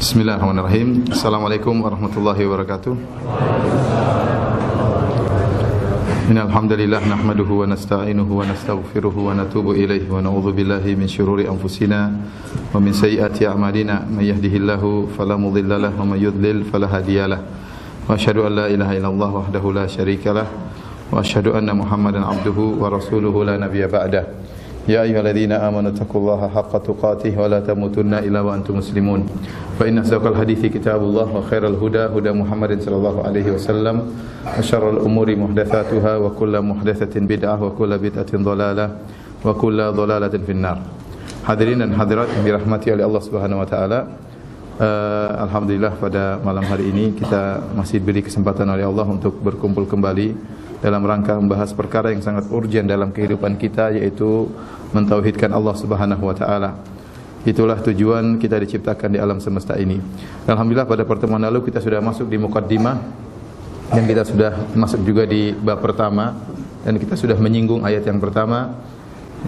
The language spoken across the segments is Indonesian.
Bismillahirrahmanirrahim. Assalamualaikum warahmatullahi wabarakatuh. Innal hamdalillah nahmaduhu wa nasta'inuhu wa nastaghfiruhu wa natubu ilaihi wa na'udzu billahi min syururi anfusina wa min sayyiati a'malina. May yahdihillahu fala mudilla lahu wa may yudlil fala hadiyalah. Wa asyhadu an la ilaha illallah wahdahu la syarikalah wa asyhadu anna Muhammadan abduhu wa rasuluhu la nabiyya ba'dah. Ya ayyuhalladzina amanu taqullaha haqqa tuqatih wa la tamutunna illa wa antum muslimun. Fa inna asdaqal hadithi kitabullah wa khairal huda huda Muhammadin sallallahu alaihi wasallam wa syarrul umuri muhdatsatuha wa kullu muhdatsatin bid'ah wa kullu bid'atin dhalalah wa kullu dhalalatin finnar. Hadirin dan hadirat yang dirahmati oleh Allah Subhanahu wa taala. Alhamdulillah pada malam hari ini kita masih diberi kesempatan oleh Allah untuk berkumpul kembali dalam rangka membahas perkara yang sangat urgen dalam kehidupan kita, yaitu mentauhidkan Allah Subhanahu wa taala. Itulah tujuan kita diciptakan di alam semesta ini. Alhamdulillah pada pertemuan lalu kita sudah masuk di muqaddimah dan kita sudah masuk juga di bab pertama dan kita sudah menyinggung ayat yang pertama,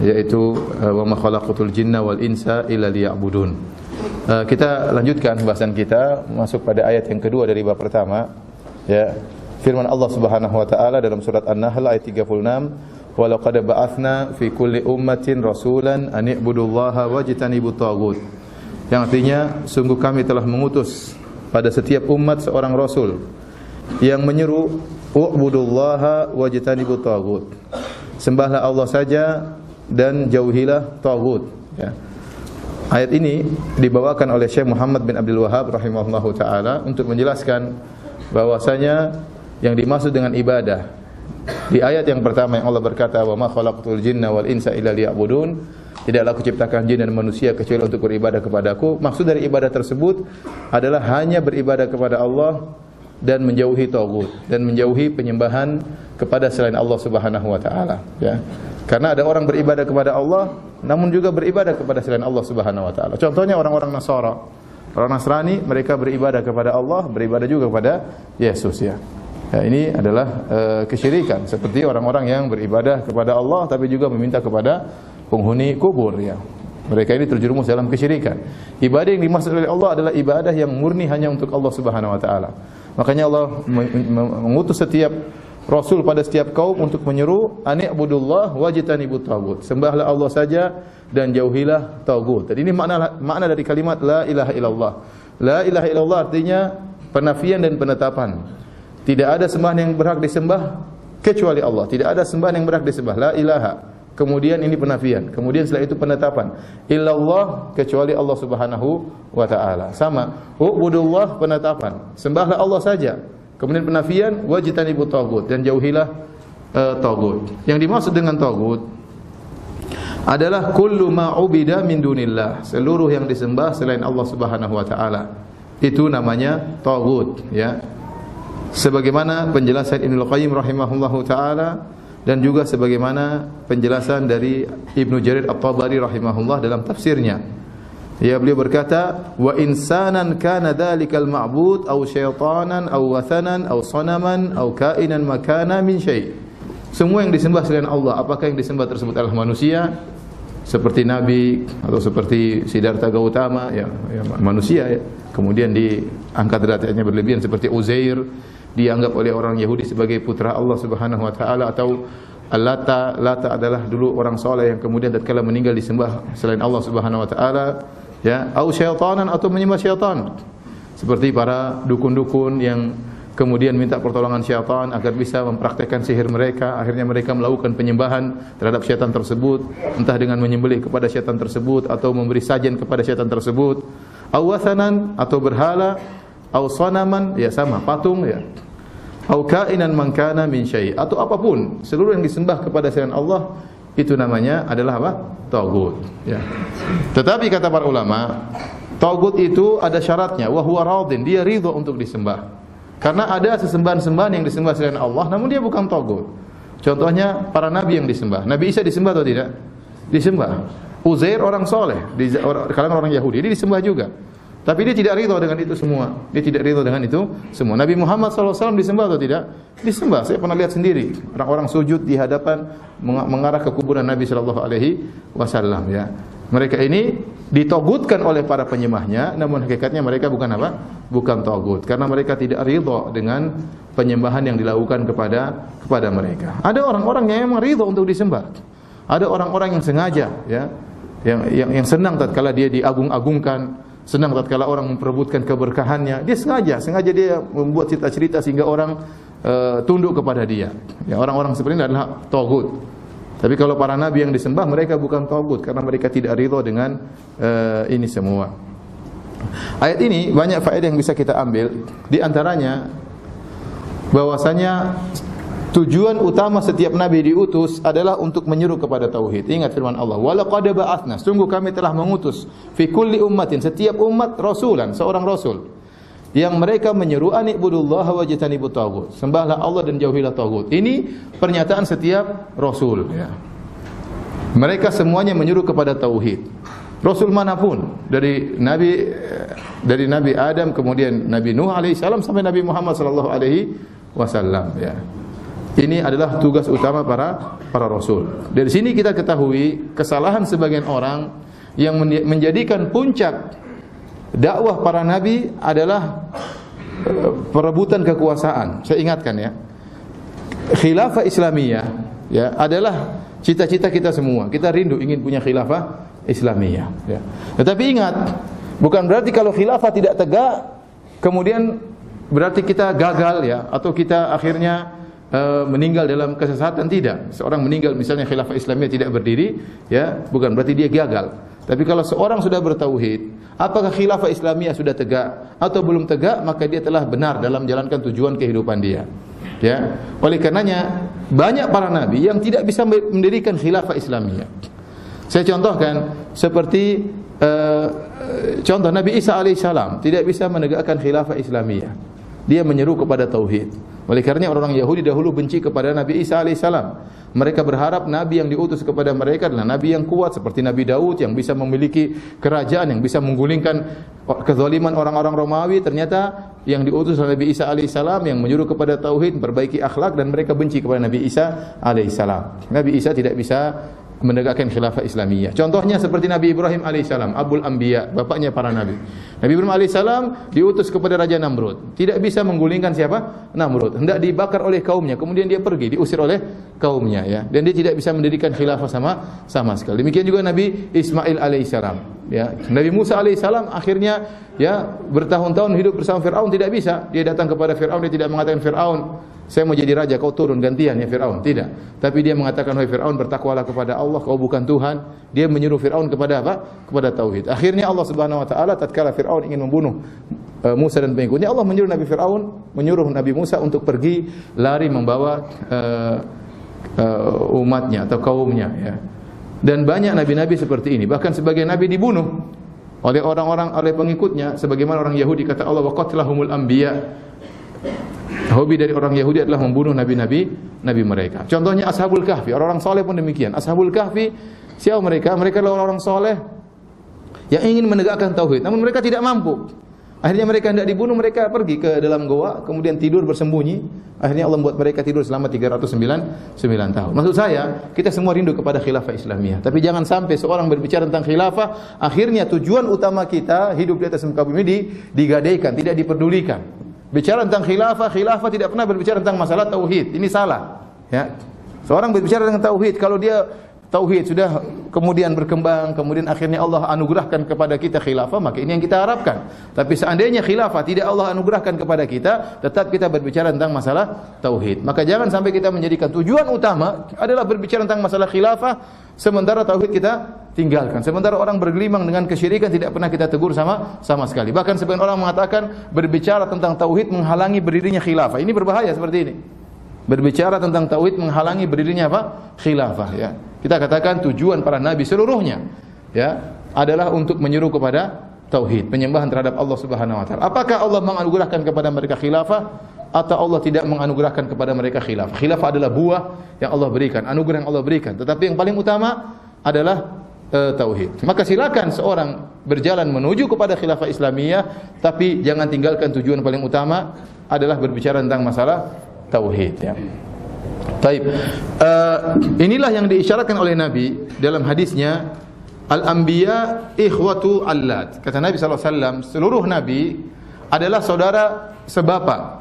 yaitu wa ma khalaqatul jinna wal insa illa liya'budun. Kita lanjutkan pembahasan kita masuk pada ayat yang kedua dari bab pertama, ya. Firman Allah Subhanahu wa taala dalam surat An-Nahl ayat 36, "Wa laqad ba'atsna fi kulli ummatin rasulan an i'budullaha wajtanibut taghut." Yang artinya sungguh kami telah mengutus pada setiap umat seorang rasul yang menyeru u'budullaha wajtanibut taghut. Sembahlah Allah saja dan jauhilah taghut, ya. Ayat ini dibawakan oleh Syekh Muhammad bin Abdul Wahhab rahimahullahu taala untuk menjelaskan bahwasanya yang dimaksud dengan ibadah di ayat yang pertama yang Allah berkata wa ma khalaqtul jinna wal insa illa liya'budun, tidaklah aku ciptakan jin dan manusia kecuali untuk beribadah kepadaku. Maksud dari ibadah tersebut adalah hanya beribadah kepada Allah dan menjauhi taghut dan menjauhi penyembahan kepada selain Allah Subhanahu wa taala, ya. Karena ada orang beribadah kepada Allah namun juga beribadah kepada selain Allah Subhanahu wa taala. Contohnya orang-orang Nasara. Orang Nasrani mereka beribadah kepada Allah, beribadah juga kepada Yesus, ya. Ya, ini adalah kesyirikan seperti orang-orang yang beribadah kepada Allah tapi juga meminta kepada penghuni kubur, ya. Mereka ini terjerumus dalam kesyirikan. Ibadah yang dimaksud oleh Allah adalah ibadah yang murni hanya untuk Allah Subhanahu wa taala. Makanya Allah mengutus setiap rasul pada setiap kaum untuk menyeru ani'budullah wajtanibut taghut. Sembahlah Allah saja dan jauhilah taghut. Jadi ini makna dari kalimat la ilaha illallah. La ilaha illallah artinya penafian dan penetapan. Tidak ada sembahan yang berhak disembah kecuali Allah. Tidak ada sembahan yang berhak disembah. La ilaha. Kemudian ini penafian. Kemudian setelah itu penetapan. Illallah kecuali Allah Subhanahu wa taala. Sama. U'budullah penetapan. Sembahlah Allah saja. Kemudian penafian wajtanibut taghut dan jauhilah taghut. Yang dimaksud dengan taghut adalah kullu ma ubida min dunillah. Seluruh yang disembah selain Allah Subhanahu wa taala. Itu namanya taghut, ya. Sebagaimana penjelasan Ibnu Qayyim rahimahullahu taala dan juga sebagaimana penjelasan dari Ibnu Jarir At-Tabari rahimahullah dalam tafsirnya. Ya, beliau berkata, "Wa insanan kana dzalikal ma'bud aw syaitanan aw wathanan aw sanaman aw kainan makana min syai'." Semua yang disembah selain Allah, apakah yang disembah tersebut adalah manusia seperti nabi atau seperti Siddhartha Gautama, ya manusia, ya. Kemudian diangkat derajatnya berlebihan seperti Uzair, dianggap oleh orang Yahudi sebagai putra Allah Subhanahu wa taala, atau Lata adalah dulu orang soleh yang kemudian tatkala meninggal disembah selain Allah Subhanahu wa taala, ya, au syaitanan atau menyembah syaitan. Seperti para dukun-dukun yang kemudian minta pertolongan syaitan agar bisa mempraktekkan sihir mereka, akhirnya mereka melakukan penyembahan terhadap syaitan tersebut, entah dengan menyembelih kepada syaitan tersebut atau memberi sajen kepada syaitan tersebut. Au wathanan atau berhala, au sanaman, ya sama, patung, ya. Au kainan man kana min syai', atau apapun, seluruh yang disembah kepada selain Allah itu namanya adalah apa? Taghut, ya. Tetapi kata para ulama, taghut itu ada syaratnya, wa huwa radin, dia ridha untuk disembah. Karena ada sesembahan-sembahan yang disembah selain Allah namun dia bukan taghut. Contohnya para nabi yang disembah. Nabi Isa disembah atau tidak? Disembah. Uzair orang soleh di kalangan orang Yahudi, dia disembah juga. Tapi dia tidak ridha dengan itu semua. Dia tidak ridha dengan itu semua. Nabi Muhammad SAW disembah atau tidak? Disembah. Saya pernah lihat sendiri. Orang-orang sujud di hadapan mengarah ke kuburan Nabi SAW, ya. Mereka ini ditogutkan oleh para penyembahnya, namun hakikatnya mereka bukan apa? Bukan togut, karena mereka tidak ridho dengan penyembahan yang dilakukan kepada mereka. Ada orang-orang yang memang ridho untuk disembah. Ada orang-orang yang sengaja, ya, yang senang tatkala dia diagung-agungkan, senang tatkala orang memperebutkan keberkahannya. Dia sengaja dia membuat cerita-cerita sehingga orang tunduk kepada dia. Ya, orang-orang seperti ini adalah togut. Tapi kalau para nabi yang disembah, mereka bukan tagut karena mereka tidak ridho dengan ini semua. Ayat ini banyak faedah yang bisa kita ambil. Di antaranya bahwasanya tujuan utama setiap nabi diutus adalah untuk menyeru kepada tauhid. Ingat firman Allah, "Wa laqad ba'atsna", sungguh kami telah mengutus fi kulli ummatin, setiap umat rasulan, seorang rasul yang mereka menyeru anibudullaha wajtanibut tagut, sembahlah Allah dan jauhilah tagut. Ini pernyataan setiap rasul, ya. Mereka semuanya menyeru kepada tauhid. Rasul manapun, dari Nabi Adam, kemudian Nabi Nuh alaihissalam sampai Nabi Muhammad sallallahu alaihi wasallam, ya. Ini adalah tugas utama para rasul. Dari sini kita ketahui kesalahan sebagian orang yang menjadikan puncak dakwah para nabi adalah perebutan kekuasaan. Saya ingatkan, ya, khilafah Islamiyah, ya, adalah cita-cita kita semua. Kita rindu ingin punya khilafah Islamiyah, ya. Tetapi ingat, bukan berarti kalau khilafah tidak tegak kemudian berarti kita gagal, ya, atau kita akhirnya meninggal dalam kesesatan. Tidak. Seorang meninggal misalnya khilafah Islamiyah tidak berdiri, ya, bukan berarti dia gagal. Tapi kalau seorang sudah bertauhid, apakah khilafah Islamiyah sudah tegak atau belum tegak, maka dia telah benar dalam menjalankan tujuan kehidupan dia. Ya, oleh karenanya banyak para nabi yang tidak bisa mendirikan khilafah Islamiyah. Saya contohkan seperti contoh Nabi Isa alaihissalam tidak bisa menegakkan khilafah Islamiyah. Dia menyeru kepada tauhid. Oleh karenanya orang Yahudi dahulu benci kepada Nabi Isa alaihissalam. Mereka berharap nabi yang diutus kepada mereka adalah nabi yang kuat seperti Nabi Daud yang bisa memiliki kerajaan, yang bisa menggulingkan kezaliman orang-orang Romawi. Ternyata yang diutus oleh Nabi Isa alaihissalam yang menyuruh kepada tauhid, memperbaiki akhlak, dan mereka benci kepada Nabi Isa alaihissalam. Nabi Isa tidak bisa menegakkan khilafah Islamiyah. Contohnya seperti Nabi Ibrahim alaihissalam, Abul Anbiya, bapaknya para nabi. Nabi Ibrahim alaihissalam diutus kepada Raja Namrud. Tidak bisa menggulingkan siapa? Namrud. Hendak dibakar oleh kaumnya, kemudian dia pergi, diusir oleh kaumnya, ya. Dan dia tidak bisa mendirikan khilafah sama sekali. Demikian juga Nabi Ismail alaihissalam, ya. Nabi Musa alaihissalam akhirnya, ya, bertahun-tahun hidup bersama Firaun, tidak bisa. Dia datang kepada Firaun, dia tidak mengatakan, "Firaun, saya mau jadi raja, kau turun gantian ya Firaun." Tidak. Tapi dia mengatakan, "Wahai Firaun, bertakwalah kepada Allah, kau bukan Tuhan." Dia menyuruh Firaun kepada apa? Kepada tauhid. Akhirnya Allah Subhanahu wa taala tatkala Firaun ingin membunuh Musa dan pengikutnya, Allah menyuruh Nabi Firaun, menyuruh Nabi Musa untuk pergi lari membawa umatnya atau kaumnya, ya. Dan banyak nabi-nabi seperti ini. Bahkan sebagian nabi dibunuh oleh orang-orang, oleh pengikutnya, sebagaimana orang Yahudi, kata Allah, "Wa qatlahumul anbiya." Hobi dari orang Yahudi adalah membunuh nabi-nabi mereka. Contohnya Ashabul Kahfi, orang-orang soleh pun demikian. Ashabul Kahfi, siapa mereka? Mereka adalah orang-orang soleh yang ingin menegakkan tauhid, namun mereka tidak mampu. Akhirnya mereka hendak dibunuh, mereka pergi ke dalam goa, kemudian tidur bersembunyi. Akhirnya Allah membuat mereka tidur selama 309 tahun. Maksud saya, kita semua rindu kepada khilafah Islamiyah. Tapi jangan sampai seorang berbicara tentang khilafah, akhirnya tujuan utama kita hidup di atas muka bumi digadaikan, tidak diperdulikan. Bicara tentang khilafah tidak pernah berbicara tentang masalah tauhid. Ini salah, ya. Seorang berbicara tentang tauhid, kalau dia tauhid sudah kemudian berkembang, kemudian akhirnya Allah anugerahkan kepada kita khilafah, maka ini yang kita harapkan. Tapi seandainya khilafah tidak Allah anugerahkan kepada kita, tetap kita berbicara tentang masalah tauhid. Maka jangan sampai kita menjadikan tujuan utama adalah berbicara tentang masalah khilafah, sementara tauhid kita tinggalkan. Sementara orang bergelimang dengan kesyirikan tidak pernah kita tegur sama sekali. Bahkan sebagian orang mengatakan berbicara tentang tauhid menghalangi berdirinya khilafah. Ini berbahaya seperti ini. Berbicara tentang tauhid menghalangi berdirinya apa? Khilafah, ya. Kita katakan tujuan para nabi seluruhnya, ya, adalah untuk menyuruh kepada tauhid, penyembahan terhadap Allah Subhanahu wa taala. Apakah Allah menganugerahkan kepada mereka khilafah atau Allah tidak menganugerahkan kepada mereka khilafah? Khilafah adalah buah yang Allah berikan, anugerah yang Allah berikan. Tetapi yang paling utama adalah tauhid. Maka silakan seorang berjalan menuju kepada khilafah Islamiyah, tapi jangan tinggalkan tujuan paling utama adalah berbicara tentang masalah tauhid, ya. Baik. Inilah yang diisyaratkan oleh Nabi dalam hadisnya al-anbiya ikhwatu allat. Kata Nabi SAW, seluruh nabi adalah saudara sebapa.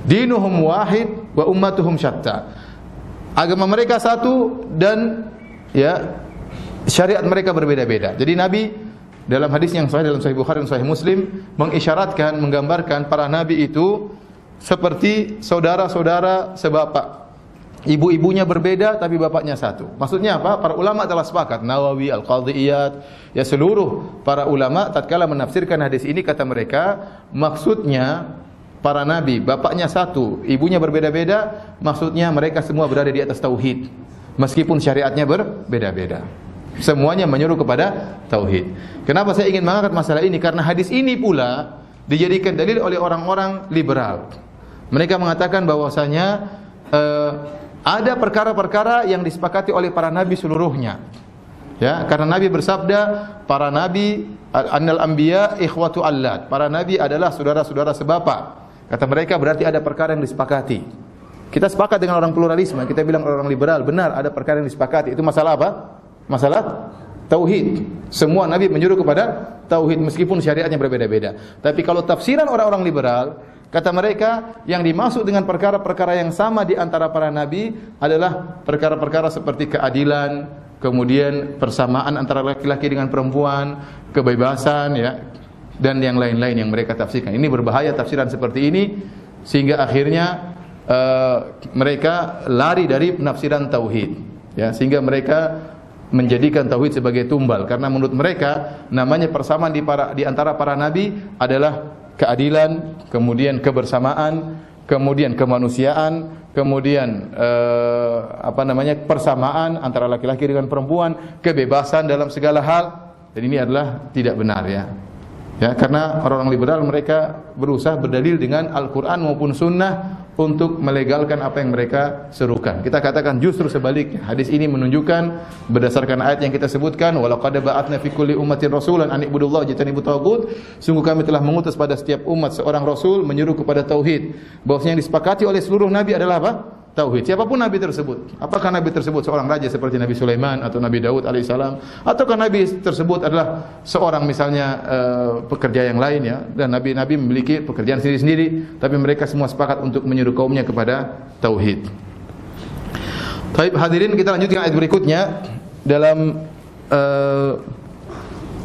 Dinuhum wahid wa ummatuhum syatta. Agama mereka satu dan ya syariat mereka berbeda-beda. Jadi Nabi dalam hadis yang sahih dalam Sahih Bukhari dan Sahih Muslim mengisyaratkan, menggambarkan para nabi itu seperti saudara-saudara sebapa. Ibu-ibunya berbeda tapi bapaknya satu. Maksudnya apa? Para ulama telah sepakat, Nawawi, Al-Qadhi Iyad, ya seluruh para ulama tatkala menafsirkan hadis ini kata mereka, maksudnya para nabi bapaknya satu, ibunya berbeda-beda, maksudnya mereka semua berada di atas tauhid. Meskipun syariatnya berbeda-beda. Semuanya menyuruh kepada tauhid. Kenapa saya ingin mengangkat masalah ini? Karena hadis ini pula dijadikan dalil oleh orang-orang liberal. Mereka mengatakan bahwasanya ada perkara-perkara yang disepakati oleh para nabi seluruhnya. Ya, karena Nabi bersabda, para nabi annal anbiya ikhwatu allat. Para nabi adalah saudara-saudara sebapa. Kata mereka berarti ada perkara yang disepakati. Kita sepakat dengan orang pluralisme, kita bilang orang liberal, benar ada perkara yang disepakati. Itu masalah apa? Masalah tauhid. Semua nabi menyuruh kepada tauhid meskipun syariatnya berbeda-beda. Tapi kalau tafsiran orang-orang liberal, kata mereka yang dimaksud dengan perkara-perkara yang sama di antara para nabi adalah perkara-perkara seperti keadilan, kemudian persamaan antara laki-laki dengan perempuan, kebebasan ya, dan yang lain-lain yang mereka tafsirkan. Ini berbahaya tafsiran seperti ini sehingga akhirnya mereka lari dari penafsiran tauhid ya, sehingga mereka menjadikan tauhid sebagai tumbal karena menurut mereka namanya persamaan di antara para nabi adalah keadilan, kemudian kebersamaan, kemudian kemanusiaan, kemudian persamaan antara laki-laki dengan perempuan, kebebasan dalam segala hal. Dan ini adalah tidak benar ya. Ya, karena orang-orang liberal mereka berusaha berdalil dengan Al-Qur'an maupun sunnah untuk melegalkan apa yang mereka serukan. Kita katakan justru sebaliknya. Hadis ini menunjukkan berdasarkan ayat yang kita sebutkan, walaqad ba'atsna fi kulli ummatin rasulan an ibudullaha wajtanibut taghut. Sungguh kami telah mengutus pada setiap umat seorang rasul menyuruh kepada tauhid. Bahwasanya yang disepakati oleh seluruh nabi adalah apa? Tauhid. Siapapun nabi tersebut. Apakah nabi tersebut seorang raja seperti Nabi Sulaiman atau Nabi Daud alaihissalam, ataukah nabi tersebut adalah seorang misalnya pekerja yang lain ya, dan nabi-nabi memiliki pekerjaan sendiri-sendiri, tapi mereka semua sepakat untuk menyuruh kaumnya kepada tauhid. Baik, hadirin, kita lanjutkan ayat berikutnya dalam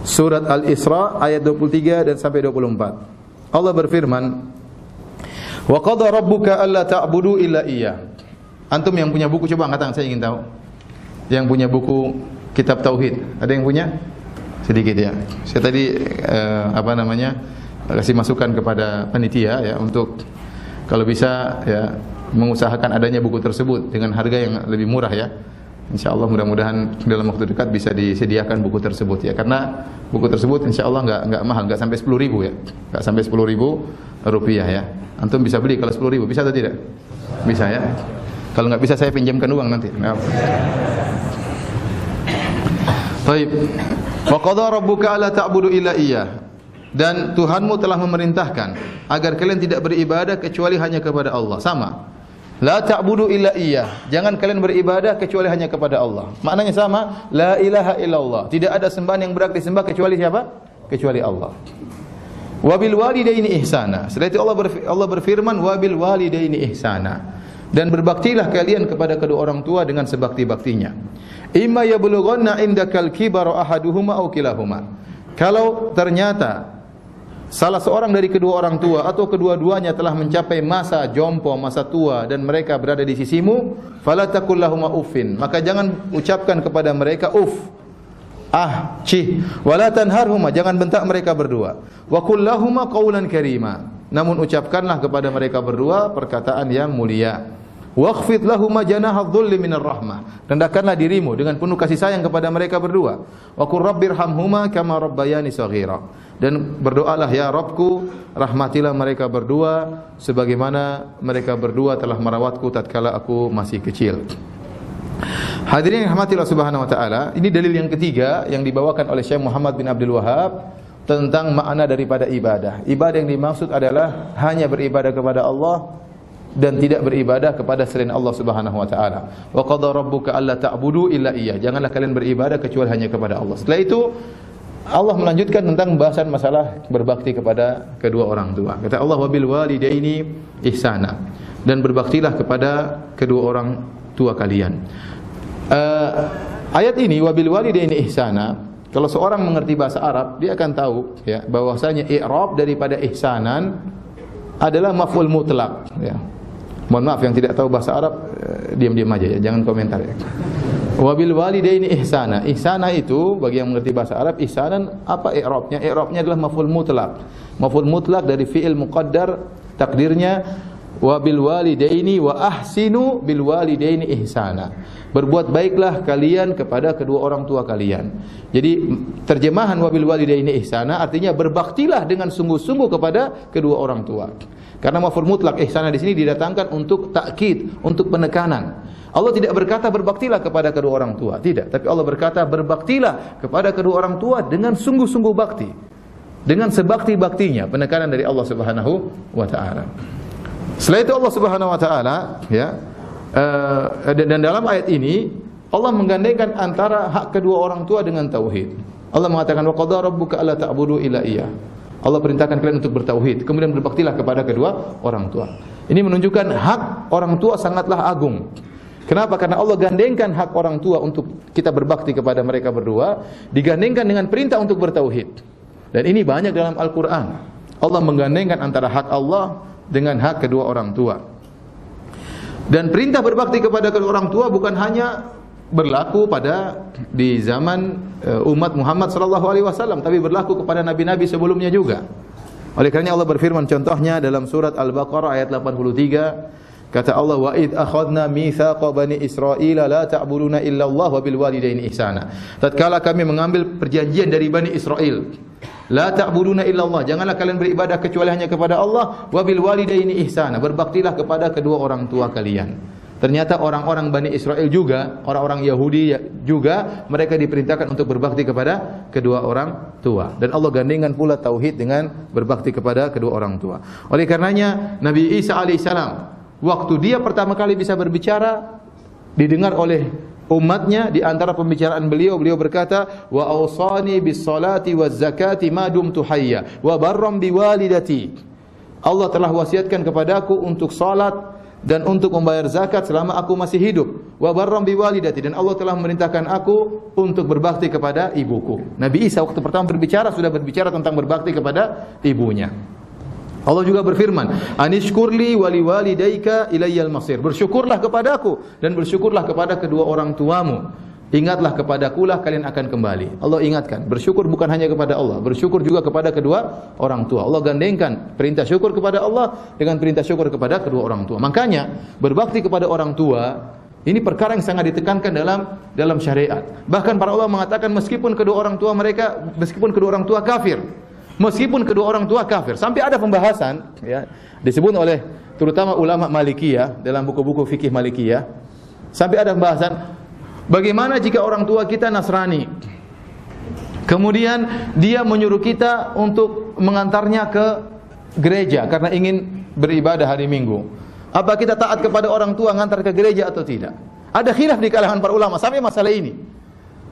surat Al-Isra ayat 23 dan sampai 24. Allah berfirman, "Wa qada rabbuka alla ta'budu illa iyyah." Antum yang punya buku coba angkat tangan, saya ingin tahu. Yang punya buku kitab tauhid, ada yang punya? Sedikit ya. Saya tadi kasih masukan kepada panitia ya untuk kalau bisa ya mengusahakan adanya buku tersebut dengan harga yang lebih murah ya. Insyaallah mudah-mudahan dalam waktu dekat bisa disediakan buku tersebut ya, karena buku tersebut insyaallah enggak mahal, enggak sampai 10.000 ya. Enggak sampai 10.000 rupiah ya. Antum bisa beli kalau 10.000, bisa atau tidak? Bisa ya. Kalau enggak bisa saya pinjamkan uang nanti. Baik. Wa qadha rabbuka alla ta'budu illa iyyah. Dan Tuhanmu telah memerintahkan agar kalian tidak beribadah kecuali hanya kepada Allah. Sama. La ta'budu illa iyyah. Jangan kalian beribadah kecuali hanya kepada Allah. Maknanya sama. La ilaha illallah. Tidak ada sembahan yang berhak disembah kecuali siapa? Kecuali Allah. Wabil walidaini ihsana. Setelah itu Allah berfirman wabil walidaini ihsana. Dan berbaktilah kalian kepada kedua orang tua dengan sebakti-baktinya. Imma yablughanna indakal kibara ahaduhuma aw kilahuma. Kalau ternyata salah seorang dari kedua orang tua atau kedua-duanya telah mencapai masa jompo, masa tua dan mereka berada di sisimu, fala taqul lahumā uffin. Maka jangan ucapkan kepada mereka uff. Ah, cih. Wala tanharhuma, jangan bentak mereka berdua. Wa qul lahumā qawlan karīmā. Namun ucapkanlah kepada mereka berdua perkataan yang mulia. Wakhfid lahumā janāha adh-dhulli minar rahmah. Rendahkanlah dirimu dengan penuh kasih sayang kepada mereka berdua. Wa qur rabbirhamhumā kamā rabbayānī shaghīrā. Dan berdoalah ya Rabbku, rahmatilah mereka berdua sebagaimana mereka berdua telah merawatku tatkala aku masih kecil. Hadirin yang rahmatillah subhanahu wa ta'ala, ini dalil yang ketiga yang dibawakan oleh Syekh Muhammad bin Abdul Wahhab tentang makna daripada ibadah. Ibadah yang dimaksud adalah hanya beribadah kepada Allah dan tidak beribadah kepada selain Allah Subhanahu wa taala. Wa qadara rabbuka alla ta'budu illa iyyah. Janganlah kalian beribadah kecuali hanya kepada Allah. Setelah itu Allah melanjutkan tentang bahasan masalah berbakti kepada kedua orang tua. Kata Allah, wabil walidaini ihsana, dan berbaktilah kepada kedua orang tua kalian. Ayat ini wabil walidaini ihsana, kalau seorang mengerti bahasa Arab, dia akan tahu ya bahwasanya i'rab daripada ihsanan adalah maf'ul mutlak ya. Mohon maaf yang tidak tahu bahasa Arab, diam-diam aja ya, jangan komentar ya. Wabil walidaini ihsana. Ihsana itu bagi yang mengerti bahasa Arab, ihsanan apa i'rabnya? I'rabnya adalah maf'ul mutlak. Maf'ul mutlak dari fi'il muqaddar, takdirnya wabil walidaini wa ahsinu bil walidaini ihsana. Berbuat baiklah kalian kepada kedua orang tua kalian. Jadi terjemahan wabil walidaini ihsana artinya berbaktilah dengan sungguh-sungguh kepada kedua orang tua. Karena maf'ul mutlak ihsana di sini didatangkan untuk takkid, untuk penekanan. Allah tidak berkata berbaktilah kepada kedua orang tua, tidak, tapi Allah berkata berbaktilah kepada kedua orang tua dengan sungguh-sungguh bakti. Dengan sebakti-baktinya, penekanan dari Allah Subhanahu wa taala. Setelah itu Allah Subhanahu wa taala ya, dan dalam ayat ini Allah menggandengkan antara hak kedua orang tua dengan tauhid. Allah mengatakan wa qadara rabbuka alla ta'budu illa iyyah. Allah perintahkan kalian untuk bertauhid, kemudian berbaktilah kepada kedua orang tua. Ini menunjukkan hak orang tua sangatlah agung. Kenapa? Karena Allah gandengkan hak orang tua untuk kita berbakti kepada mereka berdua, digandengkan dengan perintah untuk bertauhid. Dan ini banyak dalam Al-Quran. Allah menggandengkan antara hak Allah dengan hak kedua orang tua. Dan perintah berbakti kepada kedua orang tua bukan hanya berlaku pada di zaman umat Muhammad sallallahu alaihi wasallam, tapi berlaku kepada nabi-nabi sebelumnya juga. Oleh karena Allah berfirman contohnya dalam surat Al-Baqarah ayat 83, kata Allah, wa id akhadna mitsaqa bani Israila la ta'buduna illa Allah wa bil walidaini ihsana. Tatkala kami mengambil perjanjian dari Bani Israel, la ta'buduna illa Allah, janganlah kalian beribadah kecuali hanya kepada Allah, wa bil walidaini ihsana, berbaktilah kepada kedua orang tua kalian. Ternyata orang-orang Bani Israel juga, orang-orang Yahudi juga, mereka diperintahkan untuk berbakti kepada kedua orang tua. Dan Allah gandengkan pula tauhid dengan berbakti kepada kedua orang tua. Oleh karenanya Nabi Isa alaihissalam, waktu dia pertama kali bisa berbicara, didengar oleh umatnya. Di antara pembicaraan beliau berkata, wa awsani bis salati waz zakati ma dumtu hayya wa barram bi walidati. Allah telah wasiatkan kepadaku untuk salat dan untuk membayar zakat selama aku masih hidup. Wa barram bi walidati, dan Allah telah memerintahkan aku untuk berbakti kepada ibuku. Nabi Isa waktu pertama berbicara sudah berbicara tentang berbakti kepada ibunya. Allah juga berfirman, anishkurli wali walidayka ilayyal masir. Bersyukurlah kepadaku dan bersyukurlah kepada kedua orang tuamu. Ingatlah kepadakulah kalian akan kembali. Allah ingatkan, bersyukur bukan hanya kepada Allah, bersyukur juga kepada kedua orang tua. Allah gandengkan perintah syukur kepada Allah dengan perintah syukur kepada kedua orang tua. Makanya berbakti kepada orang tua ini perkara yang sangat ditekankan dalam syariat. Bahkan para ulama mengatakan meskipun kedua orang tua kafir, meskipun kedua orang tua kafir, sampai ada pembahasan ya, disebut oleh terutama ulama Malikiyah dalam buku-buku fikih Malikiyah, sampai ada pembahasan bagaimana jika orang tua kita Nasrani, kemudian dia menyuruh kita untuk mengantarnya ke gereja karena ingin beribadah hari Minggu. Apa kita taat kepada orang tua mengantar ke gereja atau tidak? Ada khilaf di kalangan para ulama sampai masalah ini.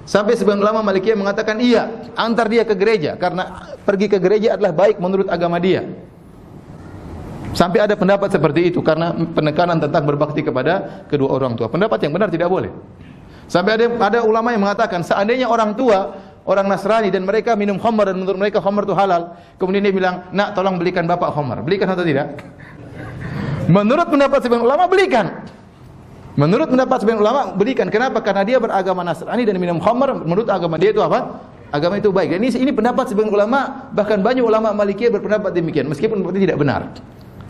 Sampai sebagian ulama Malikiyah mengatakan iya, antar dia ke gereja karena pergi ke gereja adalah baik menurut agama dia. Sampai ada pendapat seperti itu karena penekanan tentang berbakti kepada kedua orang tua. Pendapat yang benar tidak boleh. Sampai ada ulama yang mengatakan seandainya orang tua, orang Nasrani dan mereka minum khamar dan menurut mereka khamar itu halal, kemudian dia bilang, "Nak, tolong belikan bapak khamar." Belikan atau tidak? Menurut pendapat sebagian ulama belikan. Menurut pendapat sebagian ulama belikan. Kenapa? Karena dia beragama Nasrani dan minum khamar, menurut agama dia itu apa? Agama itu baik. Dan ini pendapat sebagian ulama, bahkan banyak ulama Malikiyah berpendapat demikian, meskipun itu tidak benar.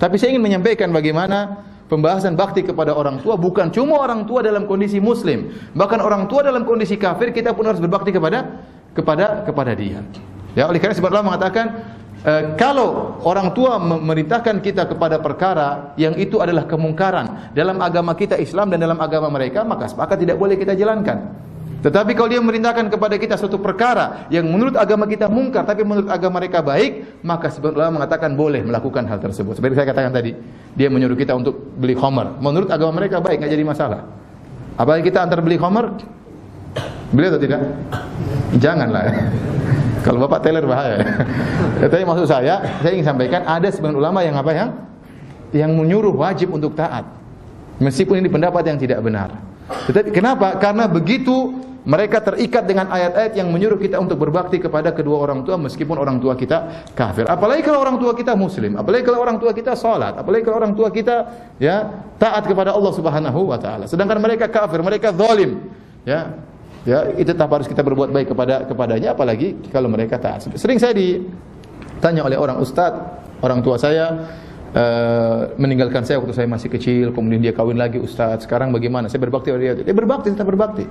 Tapi saya ingin menyampaikan bagaimana pembahasan bakti kepada orang tua bukan cuma orang tua dalam kondisi muslim, bahkan orang tua dalam kondisi kafir kita pun harus berbakti kepada dia. Ya, oleh karena sebab Allah mengatakan kalau orang tua memerintahkan kita kepada perkara yang itu adalah kemungkaran dalam agama kita Islam dan dalam agama mereka, maka sepakat tidak boleh kita jalankan. Tetapi kalau dia memerintahkan kepada kita suatu perkara yang menurut agama kita mungkar, tapi menurut agama mereka baik, maka sebagian ulama mengatakan boleh melakukan hal tersebut. Seperti saya katakan tadi, dia menyuruh kita untuk beli khamar. Menurut agama mereka baik, nggak jadi masalah. Apalagi kita antar beli khamar, beli atau tidak? Janganlah. Kalau bapak teler bahaya. Tapi maksud saya ingin sampaikan ada sebagian ulama yang apa yang menyuruh wajib untuk taat, meskipun ini pendapat yang tidak benar. Tetapi kenapa? Karena begitu mereka terikat dengan ayat-ayat yang menyuruh kita untuk berbakti kepada kedua orang tua meskipun orang tua kita kafir. Apalagi kalau orang tua kita muslim, apalagi kalau orang tua kita salat, apalagi kalau orang tua kita ya taat kepada Allah Subhanahu wa taala. Sedangkan mereka kafir, mereka zalim. Ya, itu tetap harus kita berbuat baik kepadanya, apalagi kalau mereka taat. Sering saya ditanya oleh orang orang tua saya meninggalkan saya waktu saya masih kecil, kemudian dia kawin lagi ustaz. Sekarang bagaimana? Saya berbakti pada dia. Dia berbakti, tetap berbakti.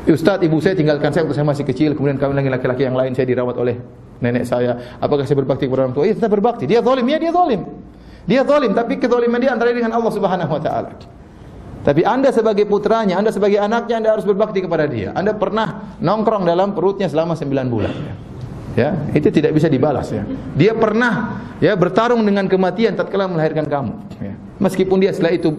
Ustaz, ibu saya tinggalkan saya waktu saya masih kecil, kemudian kawin lagi laki-laki yang lain, saya dirawat oleh nenek saya. Apakah saya berbakti kepada orang tua? Iya, tetap berbakti. Dia zalim, ya dia zalim. Dia zalim, tapi kezaliman dia antara dengan Allah Subhanahu wa taala. Tapi Anda sebagai putranya, Anda sebagai anaknya, Anda harus berbakti kepada dia. Anda pernah nongkrong dalam perutnya selama 9 bulan. Ya, itu tidak bisa dibalas ya. Dia pernah ya bertarung dengan kematian tatkala melahirkan kamu. Ya. Meskipun dia setelah itu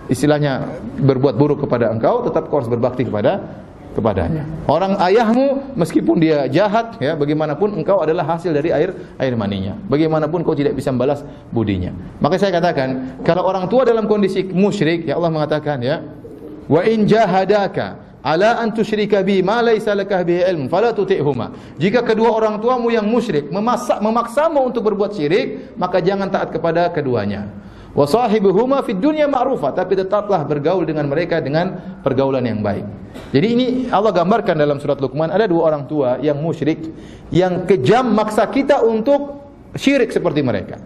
istilahnya berbuat buruk kepada engkau, tetap kau harus berbakti kepadanya. Orang ayahmu meskipun dia jahat ya, bagaimanapun engkau adalah hasil dari air maninya. Bagaimanapun kau tidak bisa membalas budinya. Maka saya katakan, kalau orang tua dalam kondisi musyrik, ya Allah mengatakan ya, wa in jahadaka ala an tusyrika bi ma laysa laka bihi ilm fala tuti'huma. Jika kedua orang tuamu yang musyrik memaksamu untuk berbuat syirik, maka jangan taat kepada keduanya. Wa sahibuhuma fid dunya ma'rufa, tapi tetaplah bergaul dengan mereka dengan pergaulan yang baik. Jadi ini Allah gambarkan dalam surat Luqman, ada dua orang tua yang musyrik yang kejam maksa kita untuk syirik seperti mereka.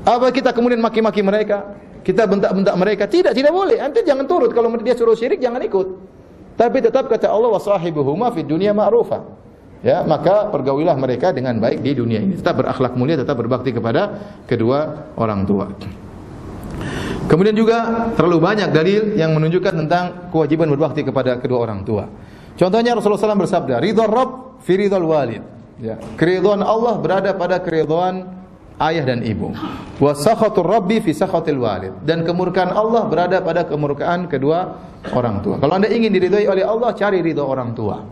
Apa kita kemudian maki-maki mereka? Kita bentak-bentak mereka? Tidak boleh. Anda jangan turut, kalau dia suruh syirik jangan ikut. Tapi tetap kata Allah, wa sahibuhuma fid dunya ma'rufa. Ya, maka pergaulilah mereka dengan baik di dunia ini. Tetap berakhlak mulia, tetap berbakti kepada kedua orang tua. Kemudian juga terlalu banyak dalil yang menunjukkan tentang kewajiban berbakti kepada kedua orang tua. Contohnya Rasulullah SAW bersabda, ridha Rabb fi ridhal walid. Ya, keridhaan Allah berada pada keridhaan ayah dan ibu. Wa sakhatur Rabbi fi sakhatil walid. Dan kemurkaan Allah berada pada kemurkaan kedua orang tua. Kalau Anda ingin diridhai oleh Allah, cari ridha orang tua.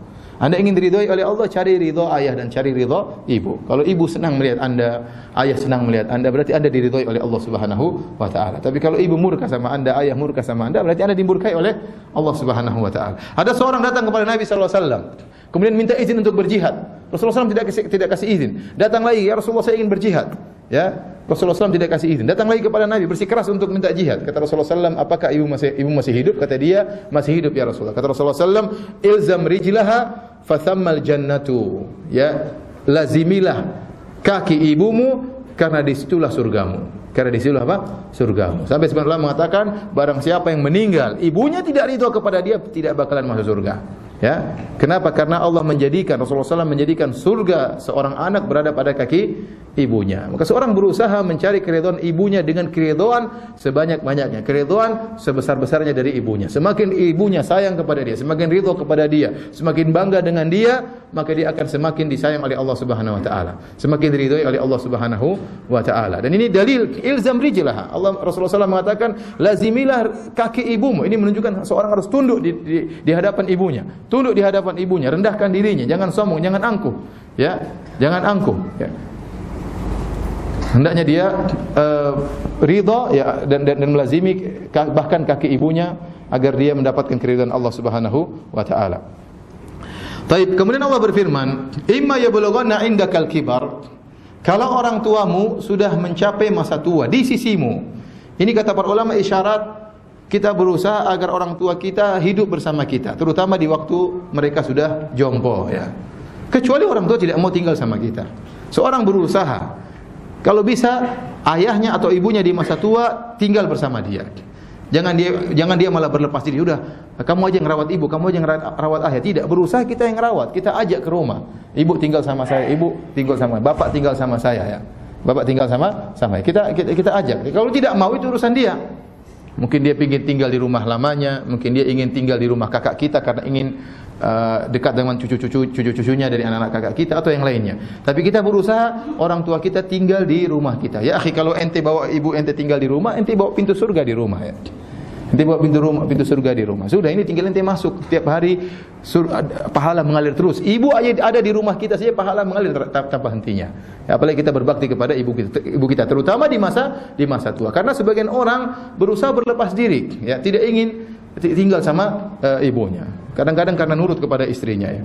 Anda ingin diridhai oleh Allah, cari ridha ayah dan cari ridha ibu. Kalau ibu senang melihat Anda, ayah senang melihat Anda, berarti Anda diridhai oleh Allah Subhanahu wa taala. Tapi kalau ibu murka sama Anda, ayah murka sama Anda, berarti Anda dimurkai oleh Allah Subhanahu wa taala. Ada seorang datang kepada Nabi sallallahu alaihi wasallam, kemudian minta izin untuk berjihad. Rasulullah SAW tidak kasih izin. Datang lagi, ya Rasulullah, saya ingin berjihad. Ya, Rasulullah SAW tidak kasih izin. Datang lagi kepada Nabi, bersikeras untuk minta jihad. Kata Rasulullah SAW, apakah ibu masih hidup? Kata dia, masih hidup ya Rasulullah. Kata Rasulullah SAW, ilzam rijlaha fathammal jannatu. Ya, lazimilah kaki ibumu karena disitulah surgamu. Karena disitulah apa? Surgamu. Sampai sebagian ulama mengatakan, barang siapa yang meninggal, ibunya tidak ridho kepada dia, tidak bakalan masuk surga. Ya, kenapa? Karena Allah menjadikan, Rasulullah SAW menjadikan surga seorang anak berada pada kaki ibunya. Maka seorang berusaha mencari keridhaan ibunya dengan keridhaan sebanyak-banyaknya, keridhaan sebesar-besarnya dari ibunya. Semakin ibunya sayang kepada dia, semakin ridho kepada dia, semakin bangga dengan dia, maka dia akan semakin disayang oleh Allah Subhanahu wa taala, semakin diridhoi oleh Allah Subhanahu wa taala. Dan ini dalil ilzam rijlah. Rasulullah SAW mengatakan, lazimilah kaki ibumu. Ini menunjukkan seorang harus tunduk di hadapan ibunya. Tunduk di hadapan ibunya, rendahkan dirinya, jangan sombong, jangan angkuh, ya, jangan angkuh. Ya. Hendaknya dia ridha ya, dan melazimi bahkan kaki ibunya agar dia mendapatkan keridhaan Allah Subhanahu wa taala. Taib, kemudian Allah berfirman, imma yablughanna indakal kibar. Kalau orang tuamu sudah mencapai masa tua di sisimu. Ini kata para ulama isyarat kita berusaha agar orang tua kita hidup bersama kita, terutama di waktu mereka sudah jompo ya. Kecuali orang tua tidak mau tinggal sama kita. Seorang berusaha kalau bisa ayahnya atau ibunya di masa tua tinggal bersama dia. Jangan dia malah berlepas diri. Udah, kamu aja yang rawat ibu, kamu aja yang rawat ayah. Tidak, berusaha kita yang rawat. Kita ajak ke rumah. Ibu tinggal sama saya, ibu tinggal sama, bapak tinggal sama saya ya. Bapak tinggal sama saya. Kita ajak. Kalau tidak mau itu urusan dia. Mungkin dia ingin tinggal di rumah lamanya, mungkin dia ingin tinggal di rumah kakak kita karena ingin dekat dengan cucu-cucunya dari anak-anak kakak kita atau yang lainnya. Tapi kita berusaha orang tua kita tinggal di rumah kita. Ya akhi, kalau ente bawa ibu ente tinggal di rumah, ente bawa pintu surga di rumah ya. Ente bawa pintu surga di rumah. Sudah, ini tinggal ente masuk setiap hari, pahala mengalir terus. Ibu aja ada di rumah kita saja pahala mengalir tanpa hentinya. Ya, apalagi kita berbakti kepada ibu kita terutama di masa tua. Karena sebagian orang berusaha berlepas diri, ya, tidak ingin tinggal sama ibunya. Kadang-kadang karena nurut kepada istrinya ya.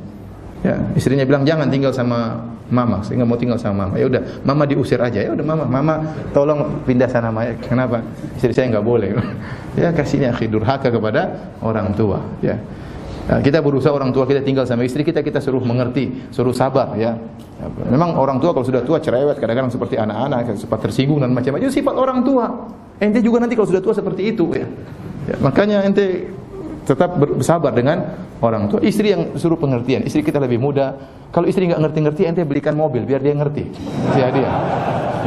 Ya, istrinya bilang jangan tinggal sama mama, saya nggak mau tinggal sama mama. Ya udah, mama diusir aja. Ya udah mama tolong pindah sana Maya. Kenapa? Istri saya nggak boleh. Ya kasihnya akhi, durhaka kepada orang tua. Ya. Nah, kita berusaha orang tua kita tinggal sama istri kita suruh mengerti, suruh sabar ya. Memang orang tua kalau sudah tua cerewet, kadang-kadang seperti anak-anak, sempat tersinggung dan macam-macam. Itu sifat orang tua. Ente juga nanti kalau sudah tua seperti itu ya. Ya, makanya ente tetap bersabar dengan orang tua. Istri yang suruh pengertian. Istri kita lebih muda. Kalau istri nggak ngerti-ngerti, ente belikan mobil biar dia ngerti. Ya dia.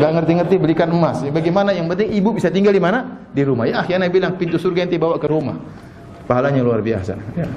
Nggak ngerti-ngerti belikan emas. Ya, bagaimana? Yang penting ibu bisa tinggal di mana? Di rumah. Ya, akhirnya bilang pintu surga ente bawa ke rumah. Pahalanya luar biasa. Ya.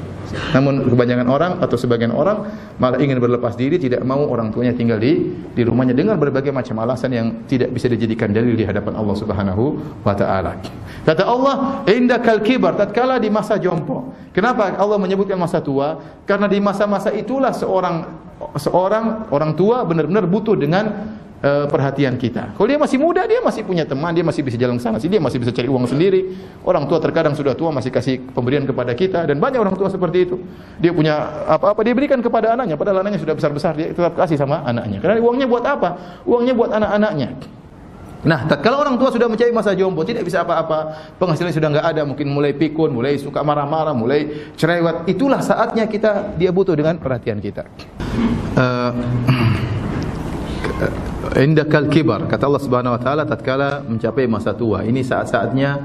Namun kebanyakan orang atau sebagian orang malah ingin berlepas diri, tidak mau orang tuanya tinggal di rumahnya dengan berbagai macam alasan yang tidak bisa dijadikan dalil di hadapan Allah Subhanahu wa taala. Kata Allah, "Indakal kibar", tatkala di masa jompo. Kenapa Allah menyebutkan masa tua? Karena di masa-masa itulah seorang orang tua benar-benar butuh dengan perhatian kita. Kalau dia masih muda, dia masih punya teman, dia masih bisa jalan sana sini, dia masih bisa cari uang sendiri. Orang tua terkadang sudah tua masih kasih pemberian kepada kita, dan banyak orang tua seperti itu. Dia punya apa-apa dia berikan kepada anaknya, padahal anaknya sudah besar-besar, dia tetap kasih sama anaknya. Karena uangnya buat apa? Uangnya buat anak-anaknya. Nah, tatkala orang tua sudah mencapai masa jompo, tidak bisa apa-apa, penghasilan sudah enggak ada, mungkin mulai pikun, mulai suka marah-marah, mulai cerewet, itulah saatnya dia butuh dengan perhatian kita. Indakal kibar, kata Allah Subhanahu wa taala, tatkala mencapai masa tua. Ini saat-saatnya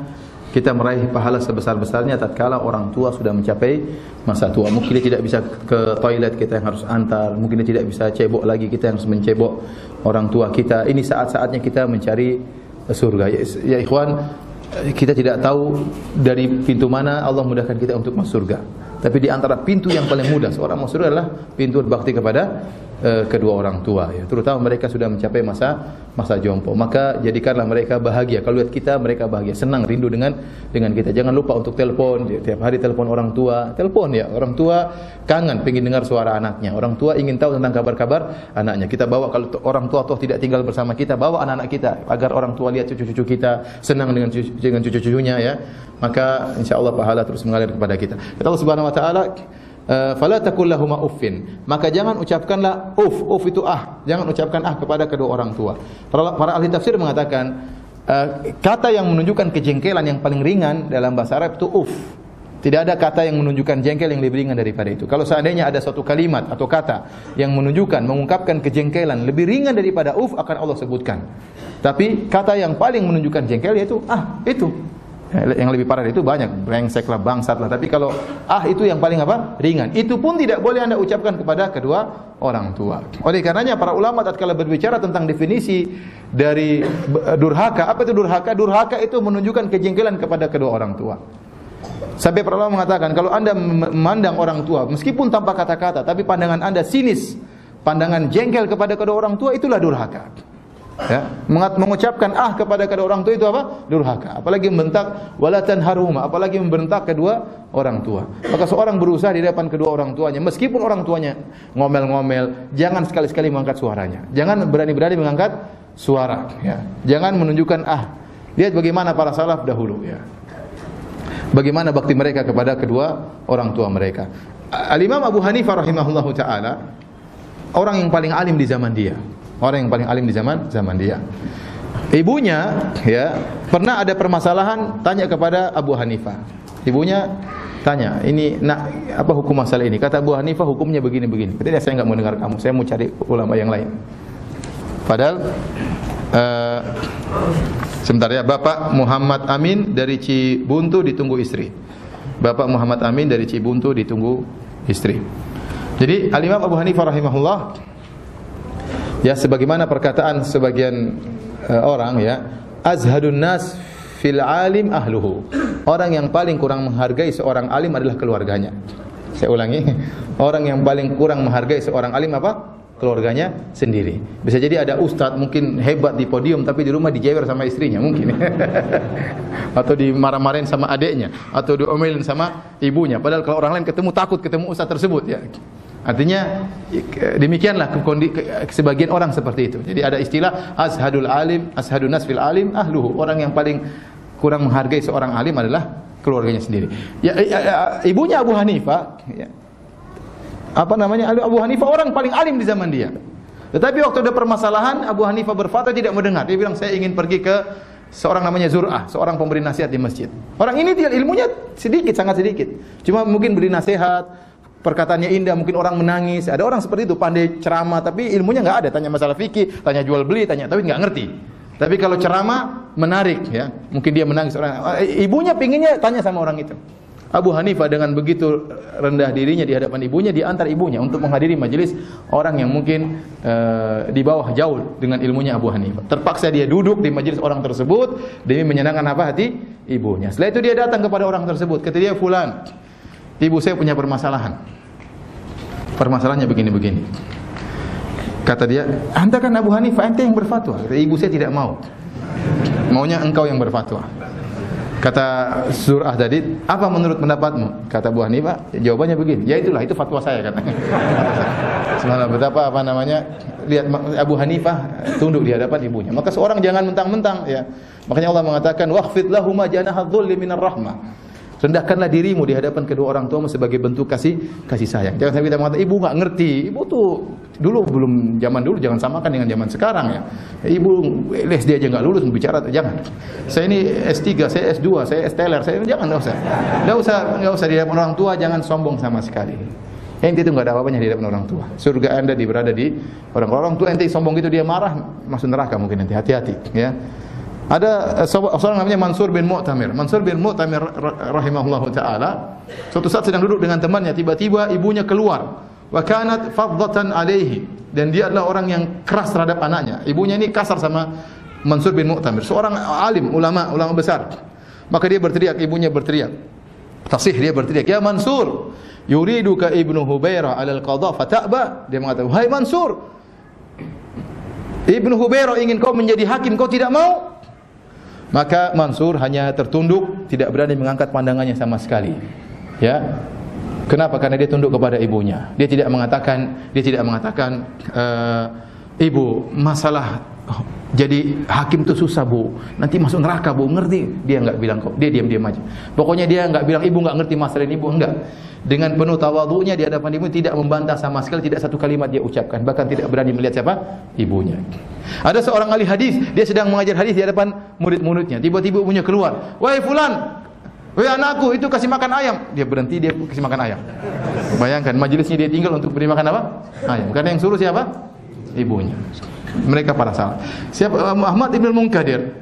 kita meraih pahala sebesar-besarnya tatkala orang tua sudah mencapai masa tua. Mungkin dia tidak bisa ke toilet, kita yang harus antar. Mungkin dia tidak bisa cebok lagi, kita yang harus mencebok orang tua kita. Ini saat-saatnya kita mencari surga. Ya ikhwan, kita tidak tahu dari pintu mana Allah mudahkan kita untuk masuk surga. Tapi di antara pintu yang paling mudah seorang masuk surga adalah pintu berbakti kepada kedua orang tua ya. Terutama mereka sudah mencapai masa jompo. Maka jadikanlah mereka bahagia. Kalau lihat kita, mereka bahagia, senang, rindu dengan kita. Jangan lupa untuk telepon, tiap hari telepon orang tua. Telepon ya, orang tua kangen pengen dengar suara anaknya. Orang tua ingin tahu tentang kabar-kabar anaknya. Kita bawa, kalau orang tua toh tidak tinggal bersama kita, bawa anak-anak kita agar orang tua lihat cucu-cucu kita, senang dengan cucu-cucunya ya. Maka insyaallah pahala terus mengalir kepada kita. Kata Allah Subhanahu wa taala, fala taqul lahuma uffin, maka jangan ucapkanlah uff itu jangan ucapkan kepada kedua orang tua. Para ahli tafsir mengatakan kata yang menunjukkan kejengkelan yang paling ringan dalam bahasa Arab itu uff. Tidak ada kata yang menunjukkan jengkel yang lebih ringan daripada itu. Kalau seandainya ada suatu kalimat atau kata yang mengungkapkan kejengkelan lebih ringan daripada uff, akan Allah sebutkan. Tapi kata yang paling menunjukkan jengkel yaitu itu. Yang lebih parah itu banyak, brengsek lah, bangsat lah. Tapi kalau itu yang paling ringan. Itu pun tidak boleh Anda ucapkan kepada kedua orang tua. Oleh karenanya para ulama tatkala berbicara tentang definisi dari durhaka, apa itu durhaka? Durhaka itu menunjukkan kejengkelan kepada kedua orang tua. Sampai para ulama mengatakan kalau Anda memandang orang tua meskipun tanpa kata-kata, tapi pandangan Anda sinis, pandangan jengkel kepada kedua orang tua, itulah durhaka. Ya, mengucapkan kepada kedua orang tua itu apa? Durhaka. Apalagi membentak wala tanharhuma, apalagi membentak kedua orang tua. Maka seorang berusaha di depan kedua orang tuanya, meskipun orang tuanya ngomel-ngomel, jangan sekali-sekali mengangkat suaranya. Jangan berani-berani mengangkat suara, ya. Jangan menunjukkan Lihat bagaimana para salaf dahulu, ya. Bagaimana bakti mereka kepada kedua orang tua mereka. Al-Imam Abu Hanifah rahimahullahu taala orang yang paling alim di zaman dia. Orang yang paling alim di zaman dia. Ibunya ya pernah ada permasalahan, tanya kepada Abu Hanifah. Ibunya tanya, apa hukum masalah ini? Kata Abu Hanifah, hukumnya begini-begini. Katanya saya enggak mau dengar kamu, saya mau cari ulama yang lain. Padahal sebentar ya, Bapak Muhammad Amin dari Cibuntu ditunggu istri. Bapak Muhammad Amin dari Cibuntu ditunggu istri. Jadi Al-Imam Abu Hanifah rahimahullah, ya sebagaimana perkataan sebagian orang ya, azhadun nas fil alim ahluhu. Orang yang paling kurang menghargai seorang alim adalah keluarganya. Saya ulangi, orang yang paling kurang menghargai seorang alim apa? Keluarganya sendiri. Bisa jadi ada ustadz mungkin hebat di podium, tapi di rumah dijewer sama istrinya mungkin. Atau dimarah-marahin sama adiknya, atau diomelin sama ibunya. Padahal kalau orang lain ketemu takut ketemu ustadz tersebut ya. Artinya demikianlah sebagian orang seperti itu. Jadi ada istilah ashadul alim, ashadun nas fil alim ahluhu. Orang yang paling kurang menghargai seorang alim adalah keluarganya sendiri. Ibunya Abu Hanifah ya. Abu Hanifah orang paling alim di zaman dia. Tetapi waktu ada permasalahan, Abu Hanifah berfatwa tidak mendengar. Dia bilang, saya ingin pergi ke seorang namanya Zur'ah, seorang pemberi nasihat di masjid. Orang ini dia ilmunya sedikit, sangat sedikit. Cuma mungkin beri nasihat, perkataannya indah, mungkin orang menangis. Ada orang seperti itu, pandai ceramah, tapi ilmunya nggak ada. Tanya masalah fikih, tanya jual beli, tanya tapi nggak ngerti. Tapi kalau ceramah menarik, ya, mungkin dia menangis. Ibunya pinginnya tanya sama orang itu. Abu Hanifah dengan begitu rendah dirinya di hadapan ibunya, diantar ibunya untuk menghadiri majelis orang yang mungkin di bawah jauh dengan ilmunya Abu Hanifah. Terpaksa dia duduk di majelis orang tersebut demi menyenangkan apa hati ibunya. Setelah itu dia datang kepada orang tersebut, kata dia, "Fulan, ibu saya punya permasalahan. Permasalahannya begini-begini." Kata dia, "Anda kan Abu Hanifah, ente yang berfatwa." Kata ibu saya, tidak mau. Maunya engkau yang berfatwa. Kata Zur'ah tadi, "Apa menurut pendapatmu?" Kata Abu Hanifah, jawabannya begini, "Ya itulah, itu fatwa saya," katanya. Subhanallah, betapa lihat Abu Hanifah tunduk di hadapan ibunya. Maka seorang jangan mentang-mentang ya. Makanya Allah mengatakan, "Wakhfid lahuma janaha dhulli minar rahmah." Rendahkanlah dirimu di hadapan kedua orang tuamu sebagai bentuk kasih sayang. Jangan sampai kita mengatakan ibu enggak ngerti. Ibu tuh zaman dulu jangan samakan dengan zaman sekarang ya. Ibu SD aja enggak lulus bicara, jangan. Saya ini S3, saya S2, saya S-teler, saya enggak usah di hadapan orang tua, jangan sombong sama sekali. Ente itu enggak ada apa-apanya di hadapan orang tua. Surga Anda berada di orang tua. Ente sombong gitu dia marah, masuk neraka mungkin nanti. Hati-hati ya. Ada seorang namanya Mansur bin Mu'tamir. Mansur bin Mu'tamir rahimahullahu taala suatu saat sedang duduk dengan temannya, tiba-tiba ibunya keluar. Wa kanat faddatan alaihi, dan dia adalah orang yang keras terhadap anaknya. Ibunya ini kasar sama Mansur bin Mu'tamir, seorang alim, ulama besar. Maka dia berteriak, ibunya berteriak. Tasih dia berteriak, "Ya Mansur, yuriduka Ibnu Hubairah 'alal qadha fata'ba." Dia mengatakan, "Wahai Mansur, Ibnu Hubairah ingin kau menjadi hakim, kau tidak mau." Maka Mansur hanya tertunduk, tidak berani mengangkat pandangannya sama sekali. Ya. Kenapa? Karena dia tunduk kepada ibunya. Dia tidak mengatakan, "Ibu, masalah jadi hakim itu susah, Bu. Nanti masuk neraka, Bu." Ngerti? Dia enggak bilang kok. Dia diam-diam aja. Pokoknya dia enggak bilang, "Ibu enggak ngerti masalah ini, Bu." Enggak. Dengan penuh tawadhu'nya di hadapan ibu, tidak membantah sama sekali, tidak satu kalimat dia ucapkan, bahkan tidak berani melihat siapa? Ibunya. Ada seorang ahli hadis, dia sedang mengajar hadis di hadapan murid-muridnya. Tiba-tiba ibunya keluar, "Wahai fulan, wahai anakku, itu kasih makan ayam." Dia berhenti, dia kasih makan ayam. Bayangkan majelisnya dia tinggal untuk beri makan apa? Ayam. Karena yang suruh siapa? Ibunya. Mereka para salah. Siapa? Muhammad ibn Munkadir.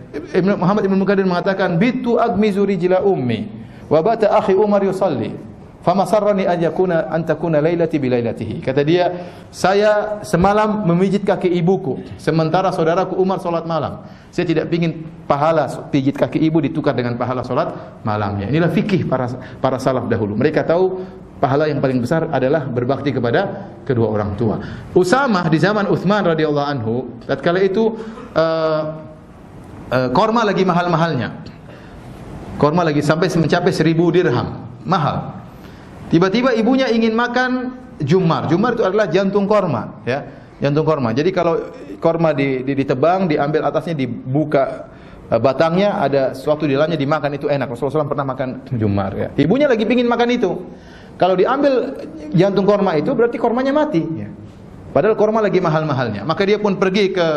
Muhammad ibn Munkadir mengatakan, "Bitu agmizu rijla ummi wa bata akhi Umar yusalli. Fama sarrani an takuna lailati bilailatihi." Kata dia, saya semalam memijit kaki ibuku, sementara saudaraku Umar salat malam. Saya tidak ingin pahala pijit kaki ibu ditukar dengan pahala salat malamnya. Inilah fikih para salaf dahulu. Mereka tahu pahala yang paling besar adalah berbakti kepada kedua orang tua. Usamah di zaman Utsman radhiyallahu anhu, tatkala itu korma lagi mahal-mahalnya. Korma lagi sampai mencapai 1000 dirham, mahal. Tiba-tiba ibunya ingin makan jumar. Jumar itu adalah jantung korma, ya, jantung korma. Jadi kalau korma ditebang, diambil atasnya, dibuka batangnya, ada sesuatu di dalamnya dimakan, itu enak. Rasulullah SAW pernah makan jumar. Ya. Ibunya lagi ingin makan itu. Kalau diambil jantung korma itu berarti kormanya mati. Ya. Padahal korma lagi mahal-mahalnya. Maka dia pun pergi ke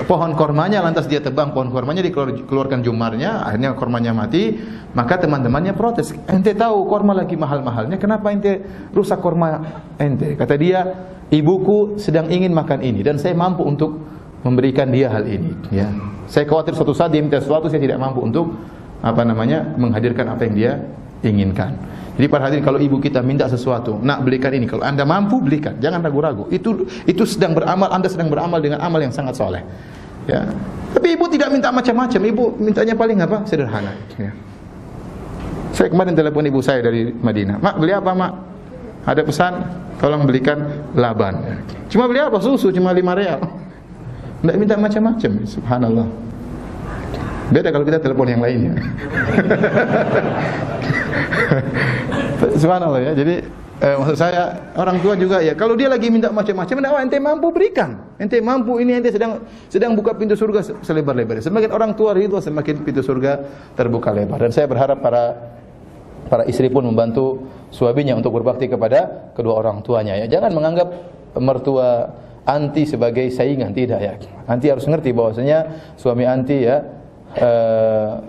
pohon kormanya, lantas dia tebang pohon kormanya, dikeluarkan jumarnya, akhirnya kormanya mati. Maka teman-temannya protes, "Ente tahu korma lagi mahal-mahalnya, kenapa ente rusak korma ente?" Kata dia, "Ibuku sedang ingin makan ini dan saya mampu untuk memberikan dia hal ini. Ya, saya khawatir suatu saat dia minta sesuatu, saya tidak mampu untuk menghadirkan apa yang dia inginkan." Jadi para hadirin, kalau ibu kita minta sesuatu, "Nak, belikan ini." Kalau Anda mampu, belikan. Jangan ragu-ragu. Itu sedang beramal, Anda sedang beramal dengan amal yang sangat soleh. Ya. Tapi ibu tidak minta macam-macam. Ibu mintanya paling apa? Sederhana. Ya. Saya kemarin telepon ibu saya dari Madinah. Mak, beli apa, Mak? Ada pesan, tolong belikan laban. Cuma beli apa? Susu, cuma 5 real. Tidak minta macam-macam. Subhanallah. Beda kalau kita telepon yang lainnya. Subhanallah ya. Jadi maksud saya orang tua juga ya. Kalau dia lagi minta macam-macam, ente mampu berikan. Ente mampu, ini ente sedang buka pintu surga selebar-lebarnya. Semakin orang tua ridho, semakin pintu surga terbuka lebar. Dan saya berharap para istri pun membantu suaminya untuk berbakti kepada kedua orang tuanya ya. Jangan menganggap mertua anti sebagai saingan, tidak ya. Anti harus ngerti bahwasanya suami anti ya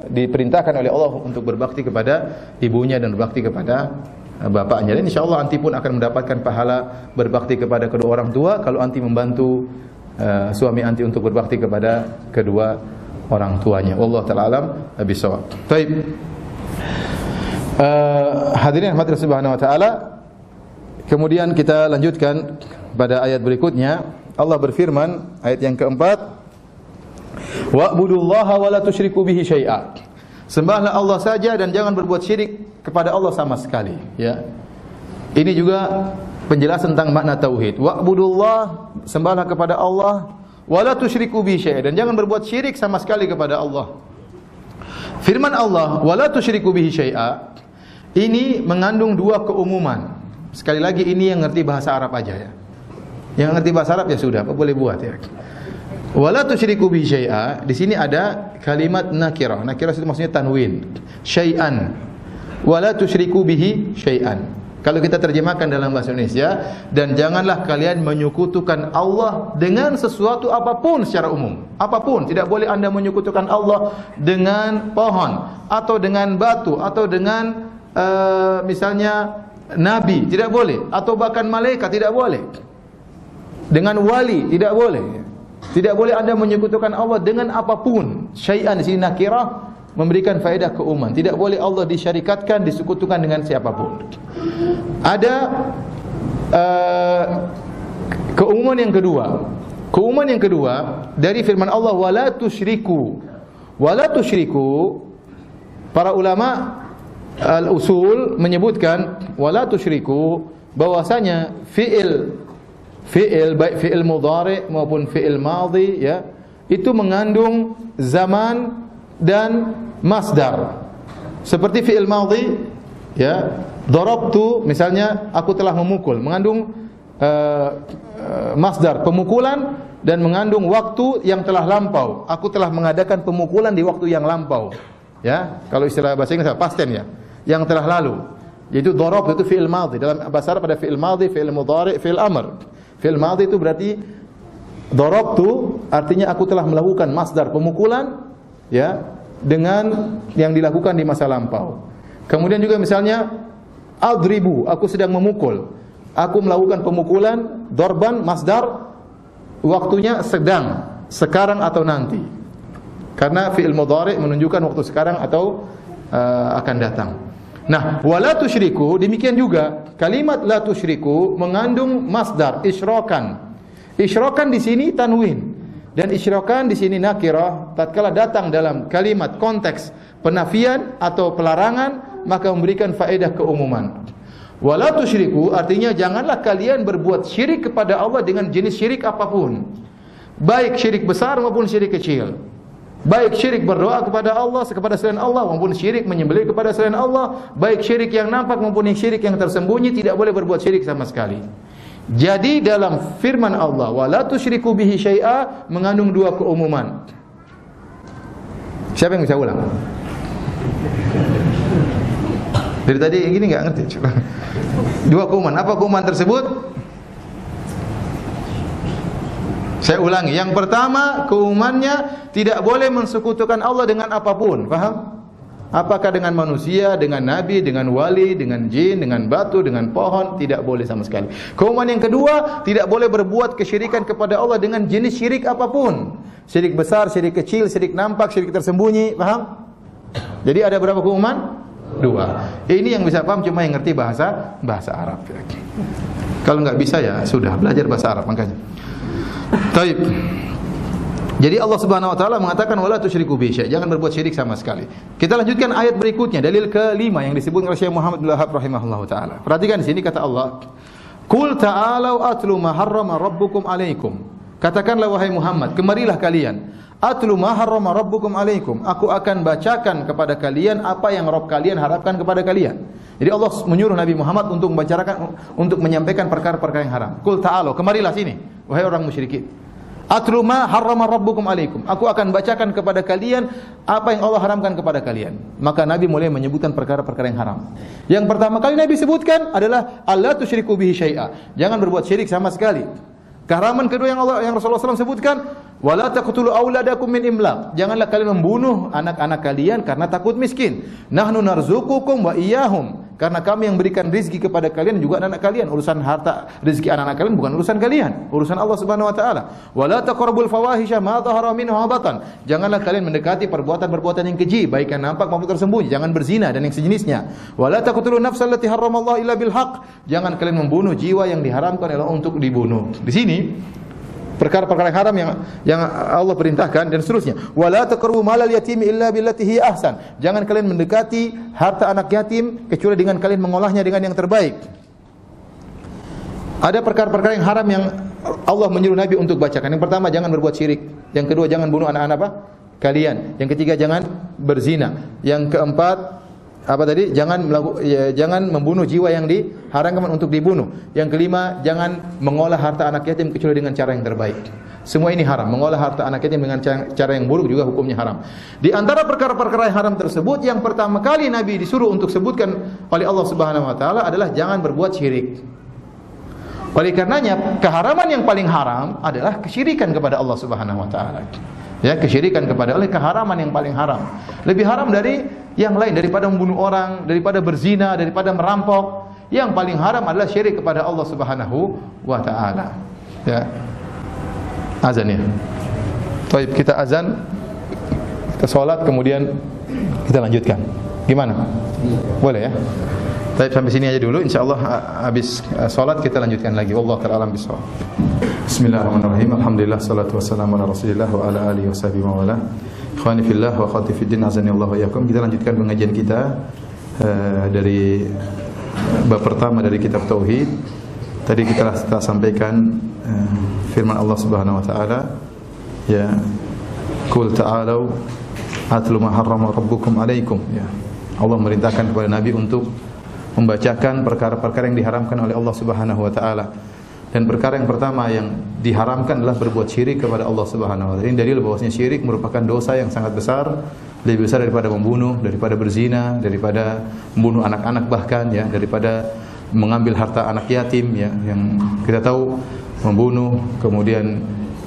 diperintahkan oleh Allah untuk berbakti kepada ibunya dan berbakti kepada bapaknya. Dan insyaallah anti pun akan mendapatkan pahala berbakti kepada kedua orang tua kalau anti membantu suami anti untuk berbakti kepada kedua orang tuanya. Wallahu taala alam bisawab. Baik. Hadirin rahmat Subhanahu wa taala. Kemudian kita lanjutkan pada ayat berikutnya. Allah berfirman ayat yang keempat, wa'budullaha wa la tusyriku bihi syai'a. Sembahlah Allah saja dan jangan berbuat syirik kepada Allah sama sekali, ya. Ini juga penjelasan tentang makna tauhid. Wa'budullah, sembahlah kepada Allah, wa la tusyriku bihi syai'a, dan jangan berbuat syirik sama sekali kepada Allah. Firman Allah, wa la tusyriku bihi syai'a, ini mengandung dua keumuman. Sekali lagi ini yang ngerti bahasa Arab aja ya. Yang ngerti bahasa Arab ya sudah, apa boleh buat ya. Wala tusyriku bihi syai'a, di sini ada kalimat nakirah. Nakirah itu maksudnya tanwin. Syai'an. Wala tusyriku bihi syai'an. Kalau kita terjemahkan dalam bahasa Indonesia, dan janganlah kalian menyekutukan Allah dengan sesuatu apapun secara umum. Apapun, tidak boleh Anda menyekutukan Allah dengan pohon atau dengan batu atau dengan misalnya nabi, tidak boleh, atau bahkan malaikat tidak boleh. Dengan wali tidak boleh. Tidak boleh Anda menyekutukan Allah dengan apapun. Syai'an di sini nakirah memberikan faedah keumuman. Tidak boleh Allah disyarikatkan, disekutukan dengan siapapun. Ada keumuman yang kedua. Keumuman yang kedua dari firman Allah wala tusyriku. Wala tusyriku, para ulama al-usul menyebutkan wala tusyriku bahwasanya fi'il baik fi'il mudhari maupun fi'il madhi ya, itu mengandung zaman dan masdar. Seperti fi'il madhi ya, darabtu misalnya aku telah memukul, mengandung masdar pemukulan dan mengandung waktu yang telah lampau. Aku telah mengadakan pemukulan di waktu yang lampau. Ya, kalau istilah bahasa Inggris past tense ya, yang telah lalu. Yaitu darab itu fi'il madhi. Dalam bahasa Arab ada fi'il madhi, fi'il mudhari, fi'il amr. Fi'il madhi itu berarti darabtu, artinya aku telah melakukan masdar pemukulan ya dengan yang dilakukan di masa lampau. Kemudian juga misalnya adribu, aku sedang memukul. Aku melakukan pemukulan, darban masdar, waktunya sedang, sekarang atau nanti. Karena fi'il mudhari menunjukkan waktu sekarang atau akan datang. Nah, wala tusyriku demikian juga. Kalimat la tusyriku mengandung masdar isyrakan. Isyrakan di sini tanwin dan isyrakan di sini nakirah. Tatkala datang dalam kalimat konteks penafian atau pelarangan, maka memberikan faedah keumuman. Wala tusyriku artinya janganlah kalian berbuat syirik kepada Allah dengan jenis syirik apapun. Baik syirik besar maupun syirik kecil. Baik syirik berdoa kepada Allah, kepada selain Allah, maupun syirik menyembelih kepada selain Allah. Baik syirik yang nampak maupun yang syirik yang tersembunyi, tidak boleh berbuat syirik sama sekali. Jadi dalam firman Allah, wala tusyriku bihi syai'a, mengandung dua keumuman. Siapa yang bisa ulang? Dari tadi gini enggak ngerti. Dua keumuman. Apa keumuman tersebut? Saya ulangi, yang pertama keumumannya tidak boleh mensekutukan Allah dengan apapun, paham? Apakah dengan manusia, dengan nabi, dengan wali, dengan jin, dengan batu, dengan pohon, tidak boleh sama sekali. Keumuman yang kedua, tidak boleh berbuat kesyirikan kepada Allah dengan jenis syirik apapun. Syirik besar, syirik kecil, syirik nampak, syirik tersembunyi, paham? Jadi ada berapa keumuman? Dua. Ini yang bisa paham cuma yang ngerti bahasa Arab. Kalau nggak bisa ya sudah belajar bahasa Arab makanya. Taib. Jadi Allah Subhanahu wa taala mengatakan wala tusyriku bihi syai', jangan berbuat syirik sama sekali. Kita lanjutkan ayat berikutnya, dalil kelima yang disebut oleh Syekh Muhammad bin Wahab rahimahullahu taala. Perhatikan di sini kata Allah, "Qul ta'alu atlu ma harrama rabbukum 'alaikum." Katakanlah wahai Muhammad, kemarilah kalian. Atlu ma harrama rabbukum 'alaikum. Aku akan bacakan kepada kalian apa yang Rabb kalian harapkan kepada kalian. Jadi Allah menyuruh Nabi Muhammad untuk untuk menyampaikan perkara-perkara yang haram. Qul ta'alu, kemarilah sini wahai orang musyrikin. Atlu ma harrama rabbukum 'alaikum. Aku akan bacakan kepada kalian apa yang Allah haramkan kepada kalian. Maka Nabi mulai menyebutkan perkara-perkara yang haram. Yang pertama kali Nabi sebutkan adalah alla tusyriku bihi syai'a. Jangan berbuat syirik sama sekali. Keharaman kedua yang Rasulullah SAW sebutkan, wala taqtulu auladakum min imlaq. Janganlah kalian membunuh anak-anak kalian karena takut miskin. Nahnu narzuqukum wa iyyahum. Karena kami yang berikan rezeki kepada kalian juga anak-anak kalian. Urusan harta rezeki anak-anak kalian bukan urusan kalian, urusan Allah Subhanahu wa taala. Wala taqrabul fawahisha ma dhahara minha wa batan. Janganlah kalian mendekati perbuatan-perbuatan yang keji, baik yang nampak maupun tersembunyi. Jangan berzina dan yang sejenisnya. Wala taqtulun nafsal lati harramallahu illa bil haqq. Jangan kalian membunuh jiwa yang diharamkan oleh Allah untuk dibunuh. Di sini perkara-perkara yang haram yang Allah perintahkan dan seterusnya. Wala taqrabu malal yatimi illa billati hi ahsan. Jangan kalian mendekati harta anak yatim kecuali dengan kalian mengolahnya dengan yang terbaik. Ada perkara-perkara yang haram yang Allah menyuruh Nabi untuk bacakan. Yang pertama, jangan berbuat syirik. Yang kedua, jangan bunuh anak-anak kalian. Yang ketiga, jangan berzina. Yang keempat, jangan membunuh jiwa yang diharamkan untuk dibunuh. Yang kelima, jangan mengolah harta anak yatim kecuali dengan cara yang terbaik. Semua ini haram. Mengolah harta anak yatim dengan cara yang buruk juga hukumnya haram. Di antara perkara-perkara yang haram tersebut, yang pertama kali Nabi disuruh untuk sebutkan oleh Allah Subhanahu wa taala adalah jangan berbuat syirik. Oleh karenanya, keharaman yang paling haram adalah kesyirikan kepada Allah Subhanahu wa taala. Ya, kesyirikan kepada Allah, keharaman yang paling haram. Lebih haram dari yang lain, daripada membunuh orang, daripada berzina, daripada merampok. Yang paling haram adalah syirik kepada Allah Subhanahu wa taala. Ya. Azan ya. Baik, kita azan, kita salat, kemudian kita lanjutkan. Gimana? Boleh ya? Baik, sampai sini aja dulu. Insyaallah habis salat kita lanjutkan lagi. Wallahu ta'ala alam bissawab. Bismillahirrahmanirrahim. Alhamdulillah, salatu wassalamu ala Rasulillah wa ala alihi washabihi wa wala. Ikhwani fillah wa akhwati fiddin, azanillahu wa iyyakum. Kita lanjutkan pengajian kita dari bab pertama dari kitab tauhid. Tadi kita telah sampaikan firman Allah Subhanahu wa taala, ya, qul ta'alu atlu ma harrama rabbukum 'alaikum, ya. Allah merintahkan kepada Nabi untuk membacakan perkara-perkara yang diharamkan oleh Allah Subhanahu wa taala. Dan perkara yang pertama yang diharamkan adalah berbuat syirik kepada Allah Subhanahu wa taala. Ini dalil bahwasanya syirik merupakan dosa yang sangat besar, lebih besar daripada membunuh, daripada berzina, daripada membunuh anak-anak bahkan, ya, daripada mengambil harta anak yatim, ya, yang kita tahu membunuh, kemudian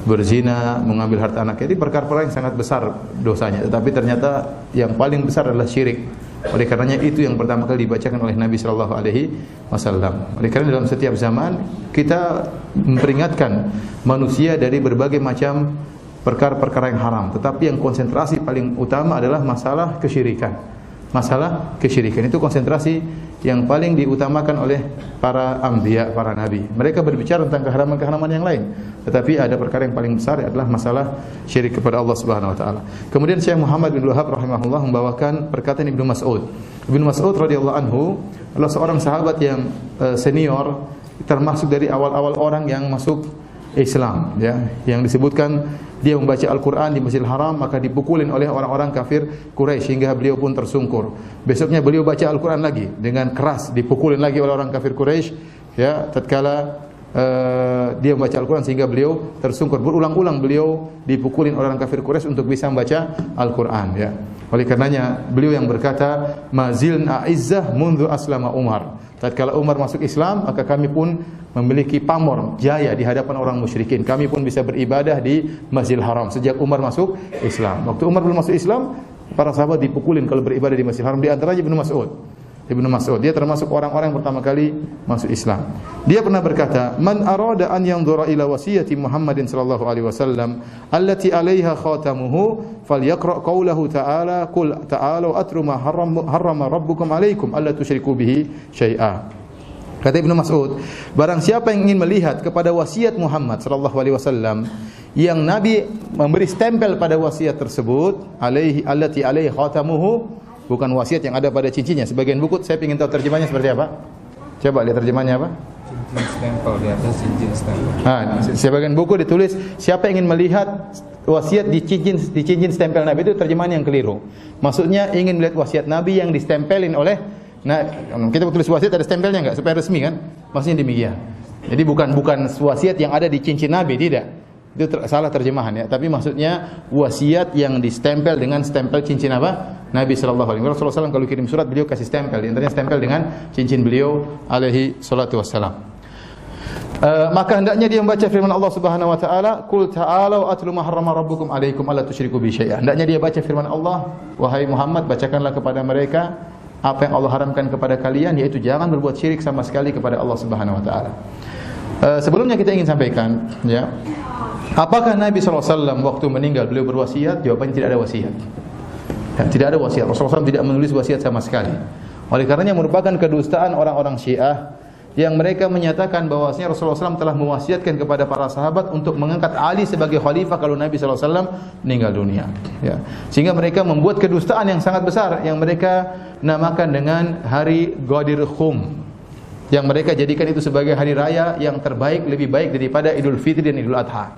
berzina, mengambil harta anak yatim, perkara-perkara yang sangat besar dosanya. Tetapi ternyata yang paling besar adalah syirik. Oleh karenanya itu yang pertama kali dibacakan oleh Nabi sallallahu alaihi wasallam. Oleh karena dalam setiap zaman kita memperingatkan manusia dari berbagai macam perkara-perkara yang haram, tetapi yang konsentrasi paling utama adalah masalah kesyirikan. Masalah kesyirikan itu konsentrasi yang paling diutamakan oleh para anbiya, para nabi. Mereka berbicara tentang keharaman-keharaman yang lain, tetapi ada perkara yang paling besar adalah masalah syirik kepada Allah Subhanahu wa taala. Kemudian Syekh Muhammad bin Wahab rahimahullah membawakan perkataan Ibnu Mas'ud. Ibnu Mas'ud radhiyallahu anhu adalah seorang sahabat yang senior, termasuk dari awal-awal orang yang masuk Islam, ya, yang disebutkan dia membaca Al-Quran di Masjidil Haram maka dipukulin oleh orang-orang kafir Quraisy hingga beliau pun tersungkur. Besoknya beliau baca Al-Quran lagi dengan keras, dipukulin lagi oleh orang kafir Quraisy, ya, tatkala dia membaca Al-Quran sehingga beliau tersungkur. Berulang-ulang beliau dipukulin oleh orang kafir Quraisy untuk bisa membaca Al-Quran, ya. Oleh karenanya beliau yang berkata, mazilna a'izzah mundu aslama Umar. Tatkala Umar masuk Islam, maka kami pun memiliki pamor, jaya di hadapan orang musyrikin. Kami pun bisa beribadah di Masjidil Haram sejak Umar masuk Islam. Waktu Umar belum masuk Islam, para sahabat dipukulin kalau beribadah di Masjidil Haram, di antaranya Ibnu Mas'ud. Ibnu Mas'ud, dia termasuk orang-orang yang pertama kali masuk Islam. Dia pernah berkata, "Man arada an yanzura ila wasiyati Muhammadin sallallahu alaihi wasallam allati 'alaiha khatamuhu falyaqra qawlahu ta'ala qul ta'alu atru ma harrama rabbukum 'alaikum alla tusyriku bihi syai'a." Kata Ibnu Mas'ud, barang siapa yang ingin melihat kepada wasiat Muhammad sallallahu alaihi wasallam yang Nabi memberi stempel pada wasiat tersebut, alaihi allati alaihi khatamuhu, bukan wasiat yang ada pada cincinnya. Sebagian buku saya ingin tahu terjemahnya seperti apa? Coba lihat terjemahnya apa? Cincin stempel di atas cincin stempel. Sebagian buku ditulis siapa yang ingin melihat wasiat di cincin stempel Nabi, itu terjemahan yang keliru. Maksudnya ingin melihat wasiat Nabi yang distempelin oleh, nah kita tulis wasiat ada stempelnya enggak supaya resmi kan? Maksudnya demikian. Jadi bukan wasiat yang ada di cincin Nabi, tidak. Itu salah terjemahan ya. Tapi maksudnya wasiat yang distempel dengan stempel cincin apa? Nabi sallallahu alaihi wasallam. Rasulullah SAW kalau kirim surat beliau kasih stempel, di antaranya stempel dengan cincin beliau alaihi salatu wassalam. Maka hendaknya dia membaca firman Allah Subhanahu wa taala, "Qul ta'alu atlu ma harrama rabbukum 'alaikum alla tusyriku bi syai'an." Hendaknya dia baca firman Allah, wahai Muhammad, bacakanlah kepada mereka apa yang Allah haramkan kepada kalian, yaitu jangan berbuat syirik sama sekali kepada Allah Subhanahu wa taala. Sebelumnya kita ingin sampaikan ya, apakah Nabi SAW waktu meninggal beliau berwasiat? Jawabannya tidak ada wasiat. Ya, tidak ada wasiat. Rasulullah SAW tidak menulis wasiat sama sekali. Oleh karenanya merupakan kedustaan orang-orang Syiah yang mereka menyatakan bahwasanya Rasulullah SAW telah mewasiatkan kepada para sahabat untuk mengangkat Ali sebagai khalifah kalau Nabi SAW meninggal dunia. Ya. Sehingga mereka membuat kedustaan yang sangat besar yang mereka namakan dengan Hari Ghadir Khum, yang mereka jadikan itu sebagai hari raya yang terbaik, lebih baik daripada Idul Fitri dan Idul Adha.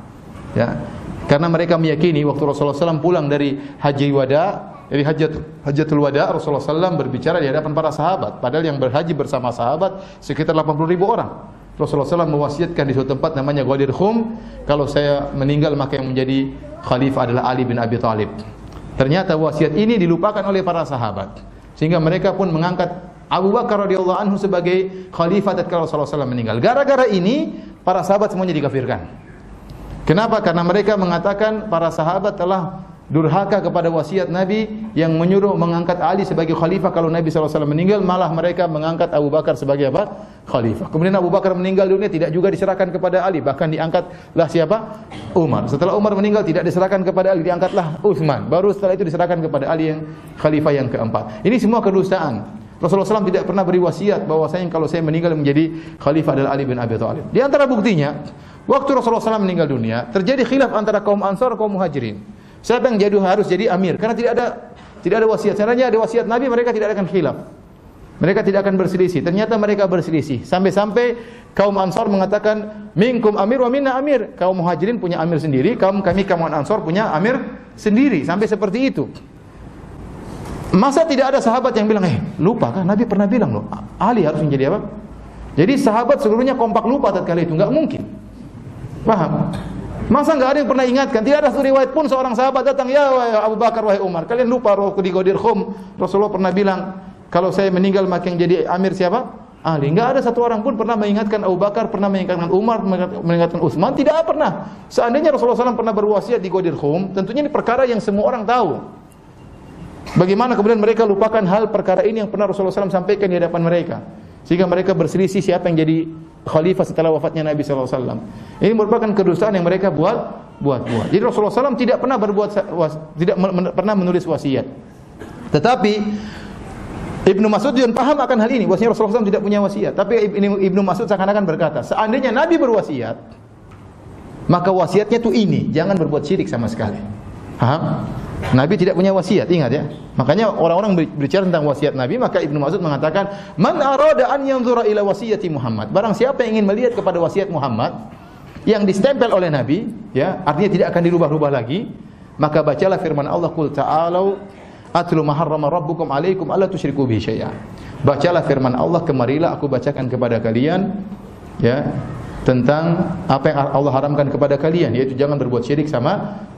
Ya. Karena mereka meyakini waktu Rasulullah SAW pulang dari Haji Wada, dari Hajatul Wada, Rasulullah SAW berbicara di hadapan para sahabat. Padahal yang berhaji bersama sahabat sekitar 80.000 orang. Rasulullah SAW mewasiatkan di suatu tempat namanya Ghadir Khum, kalau saya meninggal maka yang menjadi khalifah adalah Ali bin Abi Thalib. Ternyata wasiat ini dilupakan oleh para sahabat, sehingga mereka pun mengangkat Abu Bakar radhiyallahu anhu sebagai khalifah tatkala Rasulullah SAW meninggal. Gara-gara ini para sahabat semuanya dikafirkan. Kenapa? Karena mereka mengatakan para sahabat telah durhaka kepada wasiat Nabi yang menyuruh mengangkat Ali sebagai khalifah kalau Nabi SAW meninggal, malah mereka mengangkat Abu Bakar sebagai apa? Khalifah. Kemudian Abu Bakar meninggal dunia, tidak juga diserahkan kepada Ali, bahkan diangkatlah siapa? Umar. Setelah Umar meninggal tidak diserahkan kepada Ali, diangkatlah Utsman. Baru setelah itu diserahkan kepada Ali yang khalifah yang keempat. Ini semua kedustaan. Rasulullah SAW tidak pernah beri wasiat bahwasanya kalau saya meninggal menjadi khalifah adalah Ali bin Abi Thalib. Di antara buktinya, waktu Rasulullah SAW meninggal dunia, terjadi khilaf antara kaum Ansar dan kaum Muhajirin. Siapa yang harus jadi amir? Karena tidak ada wasiat. Sebenarnya ada wasiat Nabi, mereka tidak akan khilaf. Mereka tidak akan berselisih. Ternyata mereka berselisih. Sampai-sampai kaum Ansar mengatakan, "Minkum amir wa minna amir." Kaum Muhajirin punya amir sendiri, kaum Ansar punya amir sendiri. Sampai seperti itu. Masa tidak ada sahabat yang bilang, lupa kan Nabi pernah bilang loh, Ali harus menjadi apa? Jadi sahabat seluruhnya kompak lupa tatkala itu, enggak mungkin. Paham? Masa enggak ada yang pernah ingatkan? Tidak ada riwayat pun seorang sahabat datang, "Ya Abu Bakar, wahai Umar, kalian lupa di Ghadir Khum Rasulullah pernah bilang, kalau saya meninggal maka yang jadi amir siapa? Ali." Enggak ada satu orang pun pernah mengingatkan Abu Bakar, pernah mengingatkan Umar, mengingatkan Utsman, tidak pernah. Seandainya Rasulullah SAW pernah berwasiat di Ghadir Khum, tentunya ini perkara yang semua orang tahu. Bagaimana kemudian mereka lupakan hal perkara ini yang pernah Rasulullah SAW sampaikan di hadapan mereka, sehingga mereka berselisih siapa yang jadi khalifah setelah wafatnya Nabi SAW. Ini merupakan kedustaan yang mereka buat. Jadi Rasulullah SAW tidak pernah pernah menulis wasiat. Tetapi Ibnu Mas'ud juga paham akan hal ini, bahwasanya Rasulullah SAW tidak punya wasiat. Tapi Ibnu Mas'ud seakan-akan berkata, seandainya Nabi berwasiat, maka wasiatnya itu ini, jangan berbuat syirik sama sekali. Paham? Nabi tidak punya wasiat, ingat ya. Makanya orang-orang berbicara tentang wasiat Nabi, maka Ibnu Mas'ud mengatakan, "Man arada an yanzura ila wasiyati Muhammad." Barang siapa yang ingin melihat kepada wasiat Muhammad yang distempel oleh Nabi, ya, artinya tidak akan dirubah-rubah lagi, maka bacalah firman Allah, "Qul ta'alu atlu ma harrama rabbukum 'alaikum alla tusyriku bihi syai'a." Bacalah firman Allah, kemarilah aku bacakan kepada kalian, ya, tentang apa yang Allah haramkan kepada kalian, yaitu jangan berbuat syirik sama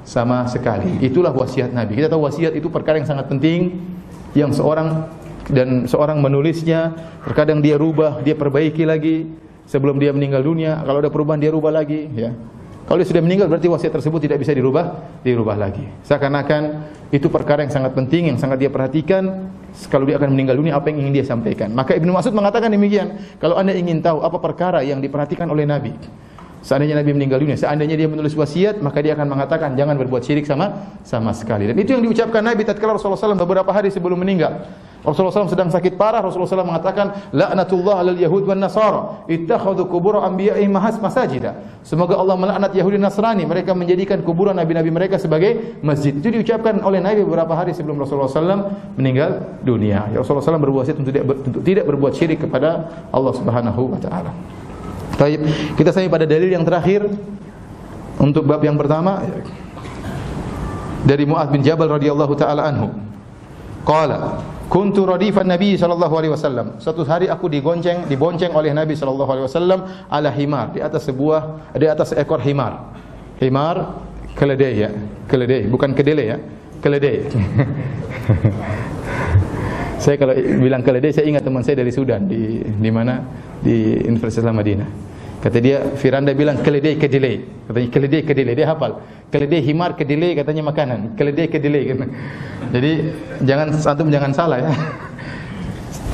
sekali. Itulah wasiat Nabi. Kita tahu wasiat itu perkara yang sangat penting, yang seorang menulisnya, terkadang dia rubah, dia perbaiki lagi sebelum dia meninggal dunia. Kalau ada perubahan dia rubah lagi, ya. Kalau dia sudah meninggal berarti wasiat tersebut tidak bisa dirubah lagi. Seakan-akan itu perkara yang sangat penting, yang sangat dia perhatikan. Kalau dia akan meninggal dunia, apa yang ingin dia sampaikan. Maka Ibnu Mas'ud mengatakan demikian. Kalau Anda ingin tahu apa perkara yang diperhatikan oleh Nabi Seandainya Nabi meninggal dunia, seandainya dia menulis wasiat, maka dia akan mengatakan jangan berbuat syirik sama sekali. Dan itu yang diucapkan Nabi tatkala Rasulullah SAW beberapa hari sebelum meninggal. Rasulullah SAW sedang sakit parah. Rasulullah SAW mengatakan, laknatullah alal yahud wan nasara ittakhadhu qubur anbiya'ihim masajida. Semoga Allah melaknat Yahudi Nasrani, mereka menjadikan kuburan nabi-nabi mereka sebagai masjid. Itu diucapkan oleh Nabi beberapa hari sebelum Rasulullah SAW meninggal dunia. Ya, Rasulullah SAW berwasiat untuk tidak berbuat syirik kepada Allah Subhanahu wa taala. Baik, kita sampai pada dalil yang terakhir untuk bab yang pertama dari Mu'adz bin Jabal radhiyallahu taala anhu. Qala, kuntu radifan Nabi sallallahu alaihi wasallam. Suatu hari aku dibonceng oleh Nabi sallallahu alaihi wasallam ala himar, di atas seekor himar. Himar keledai ya, keledai, bukan kedelai ya, keledai. Saya kalau bilang keledai, saya ingat teman saya dari Sudan, di mana? Di Universitas Madinah. Kata dia, Firanda bilang keledai kedelai. Katanya keledai kedelai, dia hafal. Keledai himar kedelai katanya makanan. Keledai kedelai. Jadi antum jangan salah ya.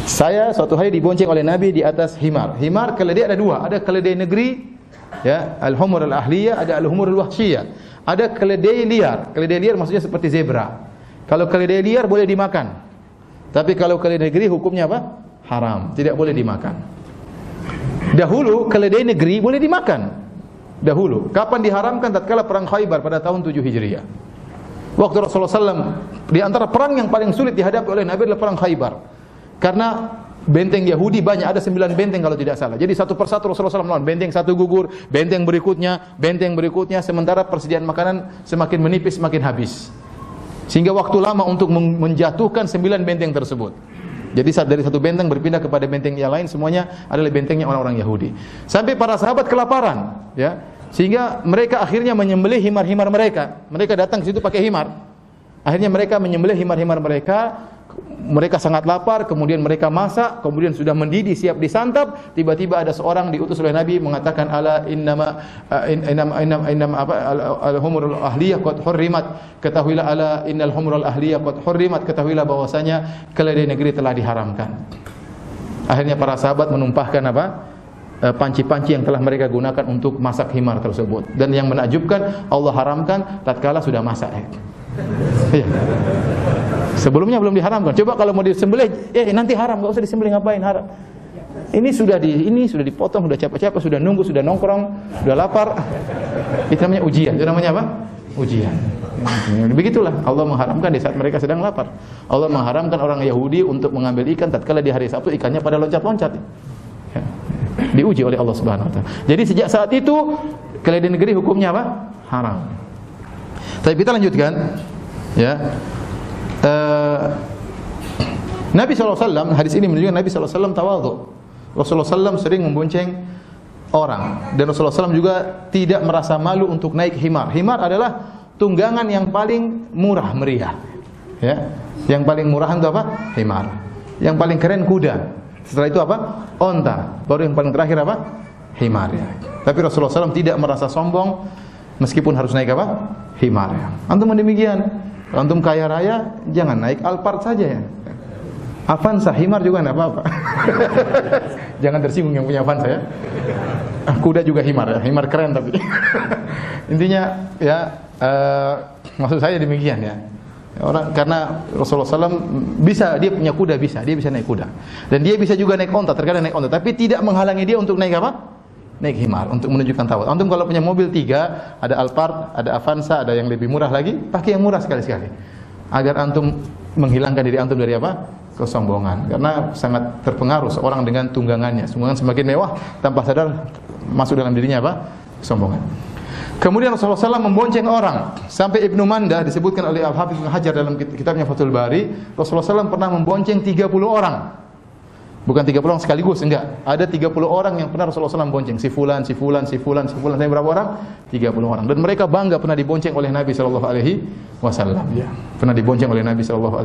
Saya suatu hari dibonceng oleh Nabi di atas himar. Himar keledai ada dua, ada keledai negeri ya, al-humur al-ahliyah, ada al-humur al-wahsyiyah. Ada keledai liar. Keledai liar maksudnya seperti zebra. Kalau keledai liar boleh dimakan. Tapi kalau keledai negeri hukumnya apa? Haram, tidak boleh dimakan. Dahulu keledai negeri boleh dimakan. Dahulu, kapan diharamkan? Tatkala perang Khaybar pada tahun 7 Hijriah. Waktu Rasulullah SAW, di antara perang yang paling sulit dihadapi oleh Nabi adalah perang Khaybar. Karena benteng Yahudi banyak, ada 9 benteng kalau tidak salah. Jadi satu persatu Rasulullah SAW melawan. Benteng satu gugur, benteng berikutnya, sementara persediaan makanan semakin menipis, semakin habis. Sehingga waktu lama untuk menjatuhkan 9 benteng tersebut. Jadi dari satu benteng berpindah kepada benteng yang lain, semuanya adalah bentengnya orang-orang Yahudi. Sampai para sahabat kelaparan, ya. Sehingga mereka akhirnya menyembelih himar-himar mereka. Mereka datang ke situ pakai himar. Akhirnya mereka menyembelih himar-himar mereka. Mereka sangat lapar, kemudian mereka masak, kemudian sudah mendidih siap disantap. Tiba-tiba ada seorang diutus oleh Nabi mengatakan, ala innama al-humurul ahliyah qad hurrimat. Ketahuilah ala innal humurul ahliyah qad hurrimat. Ketahuilah bahwasanya keledai negeri telah diharamkan. Akhirnya para sahabat menumpahkan panci-panci yang telah mereka gunakan untuk masak himar tersebut. Dan yang menakjubkan, Allah haramkan tatkala sudah masak. Iya. Sebelumnya belum diharamkan. Coba kalau mau disembelih, nanti haram, enggak usah disembelih, ngapain haram? Ini sudah dipotong, sudah capek-capek, sudah nunggu, sudah nongkrong, sudah lapar. Itu namanya ujian. Itu namanya apa? Ujian. Begitulah Allah mengharamkan di saat mereka sedang lapar. Allah mengharamkan orang Yahudi untuk mengambil ikan tatkala di hari Sabtu ikannya pada loncat-loncat. Ya. Diuji oleh Allah Subhanahu wa taala. Jadi sejak saat itu keledai negeri hukumnya apa? Haram. Tapi kita lanjutkan, ya. Nabi SAW, hadis ini menunjukkan Nabi SAW tawadhu. Rasulullah SAW sering membonceng orang, dan Rasulullah SAW juga tidak merasa malu untuk naik himar. Himar adalah tunggangan yang paling murah meriah, ya. Yang paling murah itu apa? Himar. Yang paling keren kuda. Setelah itu apa? Onta. Baru yang paling terakhir apa? Himar. Ya. Tapi Rasulullah SAW tidak merasa sombong meskipun harus naik apa? Himar. Ya. Antum demikian. Antum kaya raya, jangan naik Alphard saja ya. Avanza, himar juga enggak apa-apa. Jangan tersinggung yang punya Avanza ya. Kuda juga himar ya, himar keren tapi. Intinya ya, maksud saya demikian ya. Karena Rasulullah SAW dia punya kuda, dia bisa naik kuda. Dan dia bisa juga naik onta, terkadang naik onta, tapi tidak menghalangi dia untuk naik apa? Naik himar, untuk menunjukkan tawadhu. Antum kalau punya mobil 3, ada Alphard, ada Avanza, ada yang lebih murah lagi, pakai yang murah sekali-sekali. Agar antum menghilangkan diri antum dari apa? Kesombongan. Karena sangat terpengaruh seorang dengan tunggangannya. Tunggangan semakin mewah, tanpa sadar masuk dalam dirinya apa? Kesombongan. Kemudian Rasulullah SAW membonceng orang. Sampai Ibnu Mandah disebutkan oleh Al-Hafidz Ibnu Hajar dalam kitabnya Fathul Bari, Rasulullah SAW pernah membonceng 30 orang. Bukan 30 orang sekaligus, enggak. Ada 30 orang yang pernah Rasulullah SAW bonceng. Si fulan. Sampai berapa orang? 30 orang. Dan mereka bangga pernah dibonceng oleh Nabi SAW. Ya. Pernah dibonceng oleh Nabi SAW.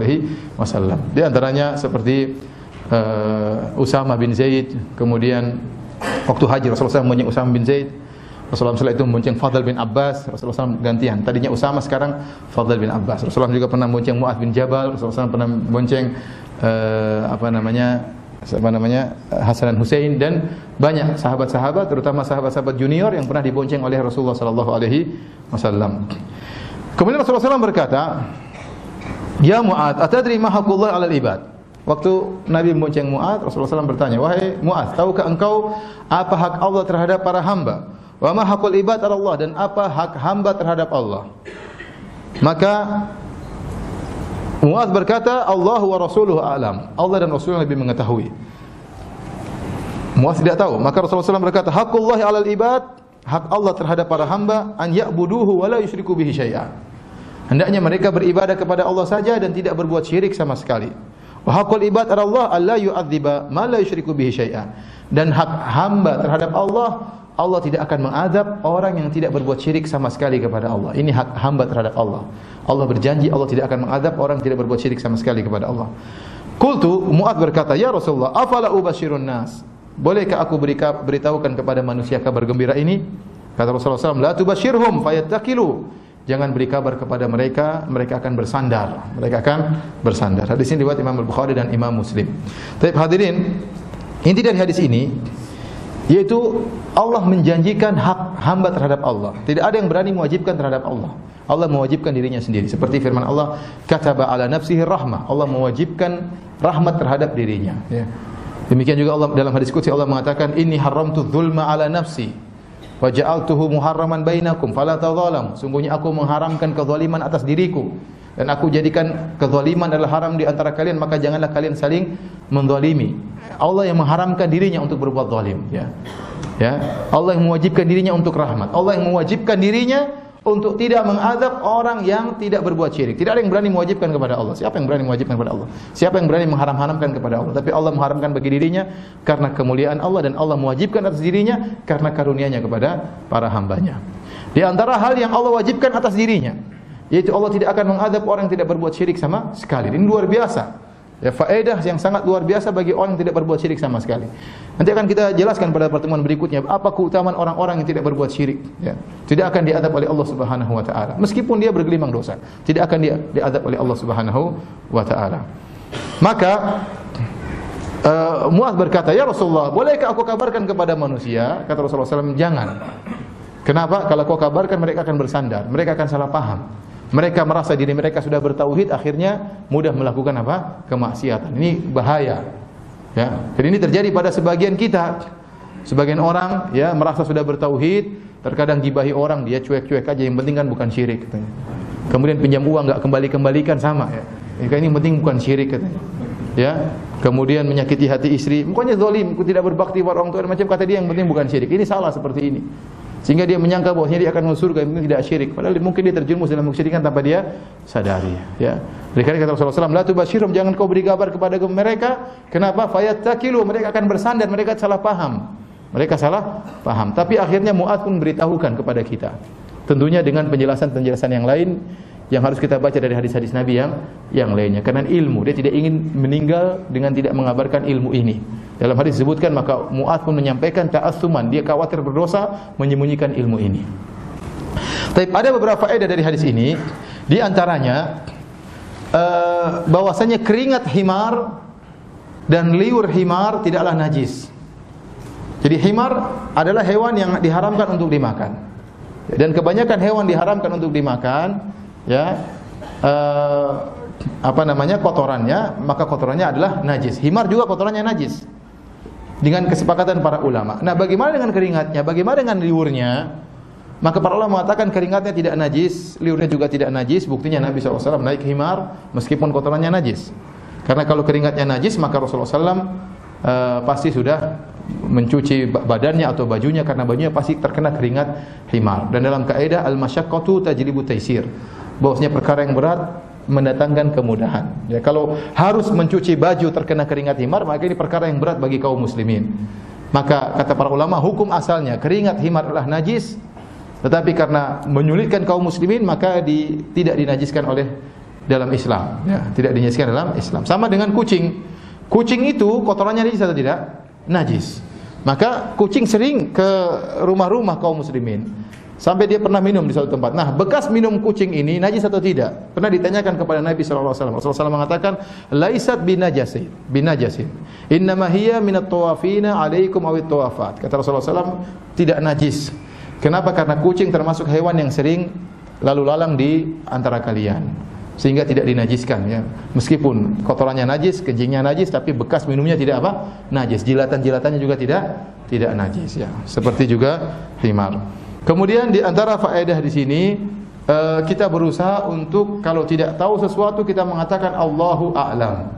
Di antaranya seperti Usama bin Zaid. Kemudian waktu haji Rasulullah SAW membonceng Usama bin Zaid. Rasulullah SAW itu membonceng Fadl bin Abbas. Rasulullah SAW gantian. Tadinya Usama, sekarang Fadl bin Abbas. Rasulullah juga pernah membonceng Mu'adz bin Jabal. Rasulullah SAW pernah membonceng Hasan dan Husain, dan banyak sahabat-sahabat, terutama sahabat-sahabat junior yang pernah dibonceng oleh Rasulullah sallallahu alaihi wasallam. Kemudian Rasulullah SAW berkata, "Ya Mu'adz, atadri ma haqqullah 'alal ibad?" Waktu Nabi membonceng Mu'adz, Rasulullah SAW bertanya, "Wahai Mu'adz, tahukah engkau apa hak Allah terhadap para hamba? Wa ma haqqul ibad 'ala Allah, dan apa hak hamba terhadap Allah?" Maka Mu'adz berkata, "Allahu wa rasuluhu a'lam." Allah dan Rasulullah lebih mengetahui. Mu'adz tidak tahu. Maka Rasulullah SAW berkata, "Haqqullahi 'alal ibad," hak Allah terhadap para hamba, "an ya'buduhu wa la yusyriku bihi syai'a." Hendaknya mereka beribadah kepada Allah saja dan tidak berbuat syirik sama sekali. Wa haqqul ibad 'ala Allah alla yu'adziba ma la yusyriku bihi syai'a. Dan hak hamba terhadap Allah, Allah tidak akan mengazab orang yang tidak berbuat syirik sama sekali kepada Allah. Ini hak hamba terhadap Allah. Allah berjanji Allah tidak akan mengazab orang yang tidak berbuat syirik sama sekali kepada Allah. Qultu, Mu'adz berkata, "Ya Rasulullah, afala ubashirun nas?" Bolehkah aku beritahukan kepada manusia kabar gembira ini? Kata Rasulullah SAW, "La tubashirhum fayattakilu." Jangan beri kabar kepada mereka, mereka akan bersandar. Mereka akan bersandar. Hadis ini riwayat Imam Al-Bukhari dan Imam Muslim. Tapi hadirin, inti dari hadis ini yaitu Allah menjanjikan hak hamba terhadap Allah. Tidak ada yang berani mewajibkan terhadap Allah. Allah mewajibkan dirinya sendiri. Seperti firman Allah, "Kataba ala nafsihi rahmah." Allah mewajibkan rahmat terhadap dirinya. Ya. Demikian juga Allah dalam hadis qudsi Allah mengatakan, "Inni haramtu dzulma ala nafsi wa ja'altuhu muharraman bainakum fala tadzalam." Sungguhnya aku mengharamkan kezaliman atas diriku dan aku jadikan kezaliman adalah haram di antara kalian, maka janganlah kalian saling menzalimi. Allah yang mengharamkan dirinya untuk berbuat zalim, ya. Ya, Allah yang mewajibkan dirinya untuk rahmat. Allah yang mewajibkan dirinya untuk tidak mengazab orang yang tidak berbuat syirik. Tidak ada yang berani mewajibkan kepada Allah. Siapa yang berani mewajibkan kepada Allah? Siapa yang berani mengharam-haramkan kepada Allah? Tapi Allah mengharamkan bagi dirinya karena kemuliaan Allah, dan Allah mewajibkan atas dirinya karena karunia-Nya kepada para hambanya. Di antara hal yang Allah wajibkan atas dirinya, yaitu Allah tidak akan mengazab orang yang tidak berbuat syirik sama sekali. Ini luar biasa. Ya, faedah yang sangat luar biasa bagi orang yang tidak berbuat syirik sama sekali. Nanti akan kita jelaskan pada pertemuan berikutnya apa keutamaan orang-orang yang tidak berbuat syirik. Ya, tidak akan diazab oleh Allah Subhanahu wa taala meskipun dia bergelimang dosa. Tidak akan diazab oleh Allah Subhanahu wa taala. Maka Mu'adz berkata, "Ya Rasulullah, bolehkah aku kabarkan kepada manusia?" Kata Rasulullah SAW, "Jangan." Kenapa? Kalau kau kabarkan mereka akan bersandar, mereka akan salah paham. Mereka merasa diri mereka sudah bertauhid, akhirnya mudah melakukan apa? Kemaksiatan. Ini bahaya. Ya. Jadi ini terjadi pada sebagian kita. Sebagian orang ya merasa sudah bertauhid, terkadang gibahi orang, dia cuek-cuek aja, yang penting kan bukan syirik katanya. Kemudian pinjam uang enggak kembali-kembalikan sama ya. Ini penting bukan syirik katanya. Ya. Kemudian menyakiti hati istri, pokoknya zalim, tidak berbakti pada orang tua, macam kata dia, yang penting bukan syirik. Ini salah seperti ini. Sehingga dia menyangka bahwasanya dia akan masuk surga, mungkin tidak syirik. Padahal mungkin dia terjerumus dalam kesyirikan tanpa dia sadari. Ya. Oleh karena kata Rasulullah SAW, "La tubashirum," jangan kau beri kabar kepada mereka. Kenapa? Fayattakilu, mereka akan bersandar, mereka salah paham. Mereka salah paham. Tapi akhirnya Mu'adz pun beritahukan kepada kita. Tentunya dengan penjelasan-penjelasan yang lain yang harus kita baca dari hadis-hadis Nabi yang lainnya. Karena ilmu, dia tidak ingin meninggal dengan tidak mengabarkan ilmu ini. Dalam hadis disebutkan, maka Mu'adz pun menyampaikan ta'assuman, dia khawatir berdosa menyembunyikan ilmu ini. Tapi ada beberapa faedah dari hadis ini, di antaranya bahwasanya keringat himar dan liur himar tidaklah najis. Jadi himar adalah hewan yang diharamkan untuk dimakan. Dan kebanyakan hewan diharamkan untuk dimakan, ya, kotorannya, maka kotorannya adalah najis. Himar juga kotorannya najis. Dengan kesepakatan para ulama. Nah, bagaimana dengan keringatnya? Bagaimana dengan liurnya? Maka para ulama mengatakan keringatnya tidak najis, liurnya juga tidak najis. Buktinya Nabi SAW naik himar meskipun kotorannya najis. Karena kalau keringatnya najis, maka Rasulullah SAW pasti sudah mencuci badannya atau bajunya, karena bajunya pasti terkena keringat himar. Dan dalam kaidah al-masyaqqatu tajlibu taysir, bahwasanya perkara yang berat mendatangkan kemudahan. Ya, kalau harus mencuci baju terkena keringat himar, maka ini perkara yang berat bagi kaum muslimin. Maka kata para ulama, hukum asalnya keringat himar adalah najis, tetapi karena menyulitkan kaum muslimin maka tidak dinajiskan oleh dalam Islam. Ya, tidak dinajiskan dalam Islam. Sama dengan kucing. Kucing itu kotorannya najis atau tidak? Najis. Maka kucing sering ke rumah-rumah kaum muslimin. sampai dia pernah minum di suatu tempat. Nah, bekas minum kucing ini najis atau tidak? Pernah ditanyakan kepada Nabi sallallahu alaihi wasallam. Rasulullah SAW mengatakan, "Laisat binajasin. Innama hiya minat tawafina 'alaikum awit tawafat." Kata Rasulullah SAW, tidak najis. Kenapa? Karena kucing termasuk hewan yang sering lalu lalang di antara kalian, sehingga tidak dinajiskan ya. Meskipun kotorannya najis, kencingnya najis, tapi bekas minumnya tidak apa? Najis. Jilatan-jilatannya juga tidak najis ya. Seperti juga himar. Kemudian di antara faedah di sini kita berusaha untuk kalau tidak tahu sesuatu kita mengatakan Allahu a'lam.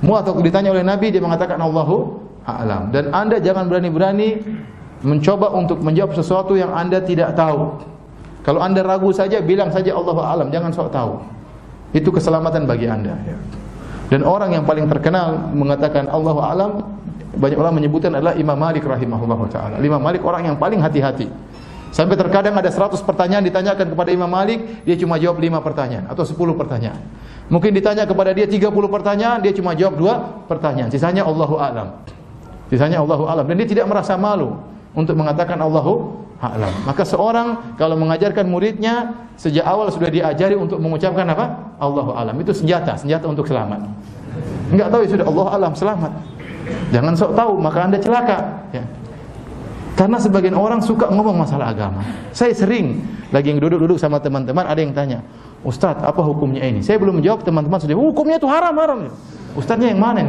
Atau ditanya oleh Nabi dia mengatakan Allahu a'lam. Dan Anda jangan berani-berani mencoba untuk menjawab sesuatu yang Anda tidak tahu. Kalau Anda ragu saja bilang saja Allahu a'lam, jangan sok tahu. Itu keselamatan bagi Anda ya. Dan orang yang paling terkenal mengatakan Allahu a'lam, banyak orang menyebutkan adalah Imam Malik rahimahullahu taala. Imam Malik orang yang paling hati-hati. Sampai terkadang ada 100 pertanyaan ditanyakan kepada Imam Malik, dia cuma jawab 5 pertanyaan atau 10 pertanyaan. Mungkin ditanya kepada dia 30 pertanyaan, dia cuma jawab 2 pertanyaan. Sisanya Allahu a'lam. Dan dia tidak merasa malu untuk mengatakan Allahu a'lam. Maka seorang kalau mengajarkan muridnya sejak awal sudah diajari untuk mengucapkan apa? Allahu a'lam. Itu senjata untuk selamat. Enggak tahu ya sudah Allahu a'lam, selamat. Jangan sok tahu maka Anda celaka ya. Karena sebagian orang suka ngomong masalah agama. Saya sering lagi duduk-duduk sama teman-teman, ada yang tanya, "Ustaz, apa hukumnya ini?" Saya belum menjawab, teman-teman sudah, "Hukumnya itu haram." Ustaznya yang mana?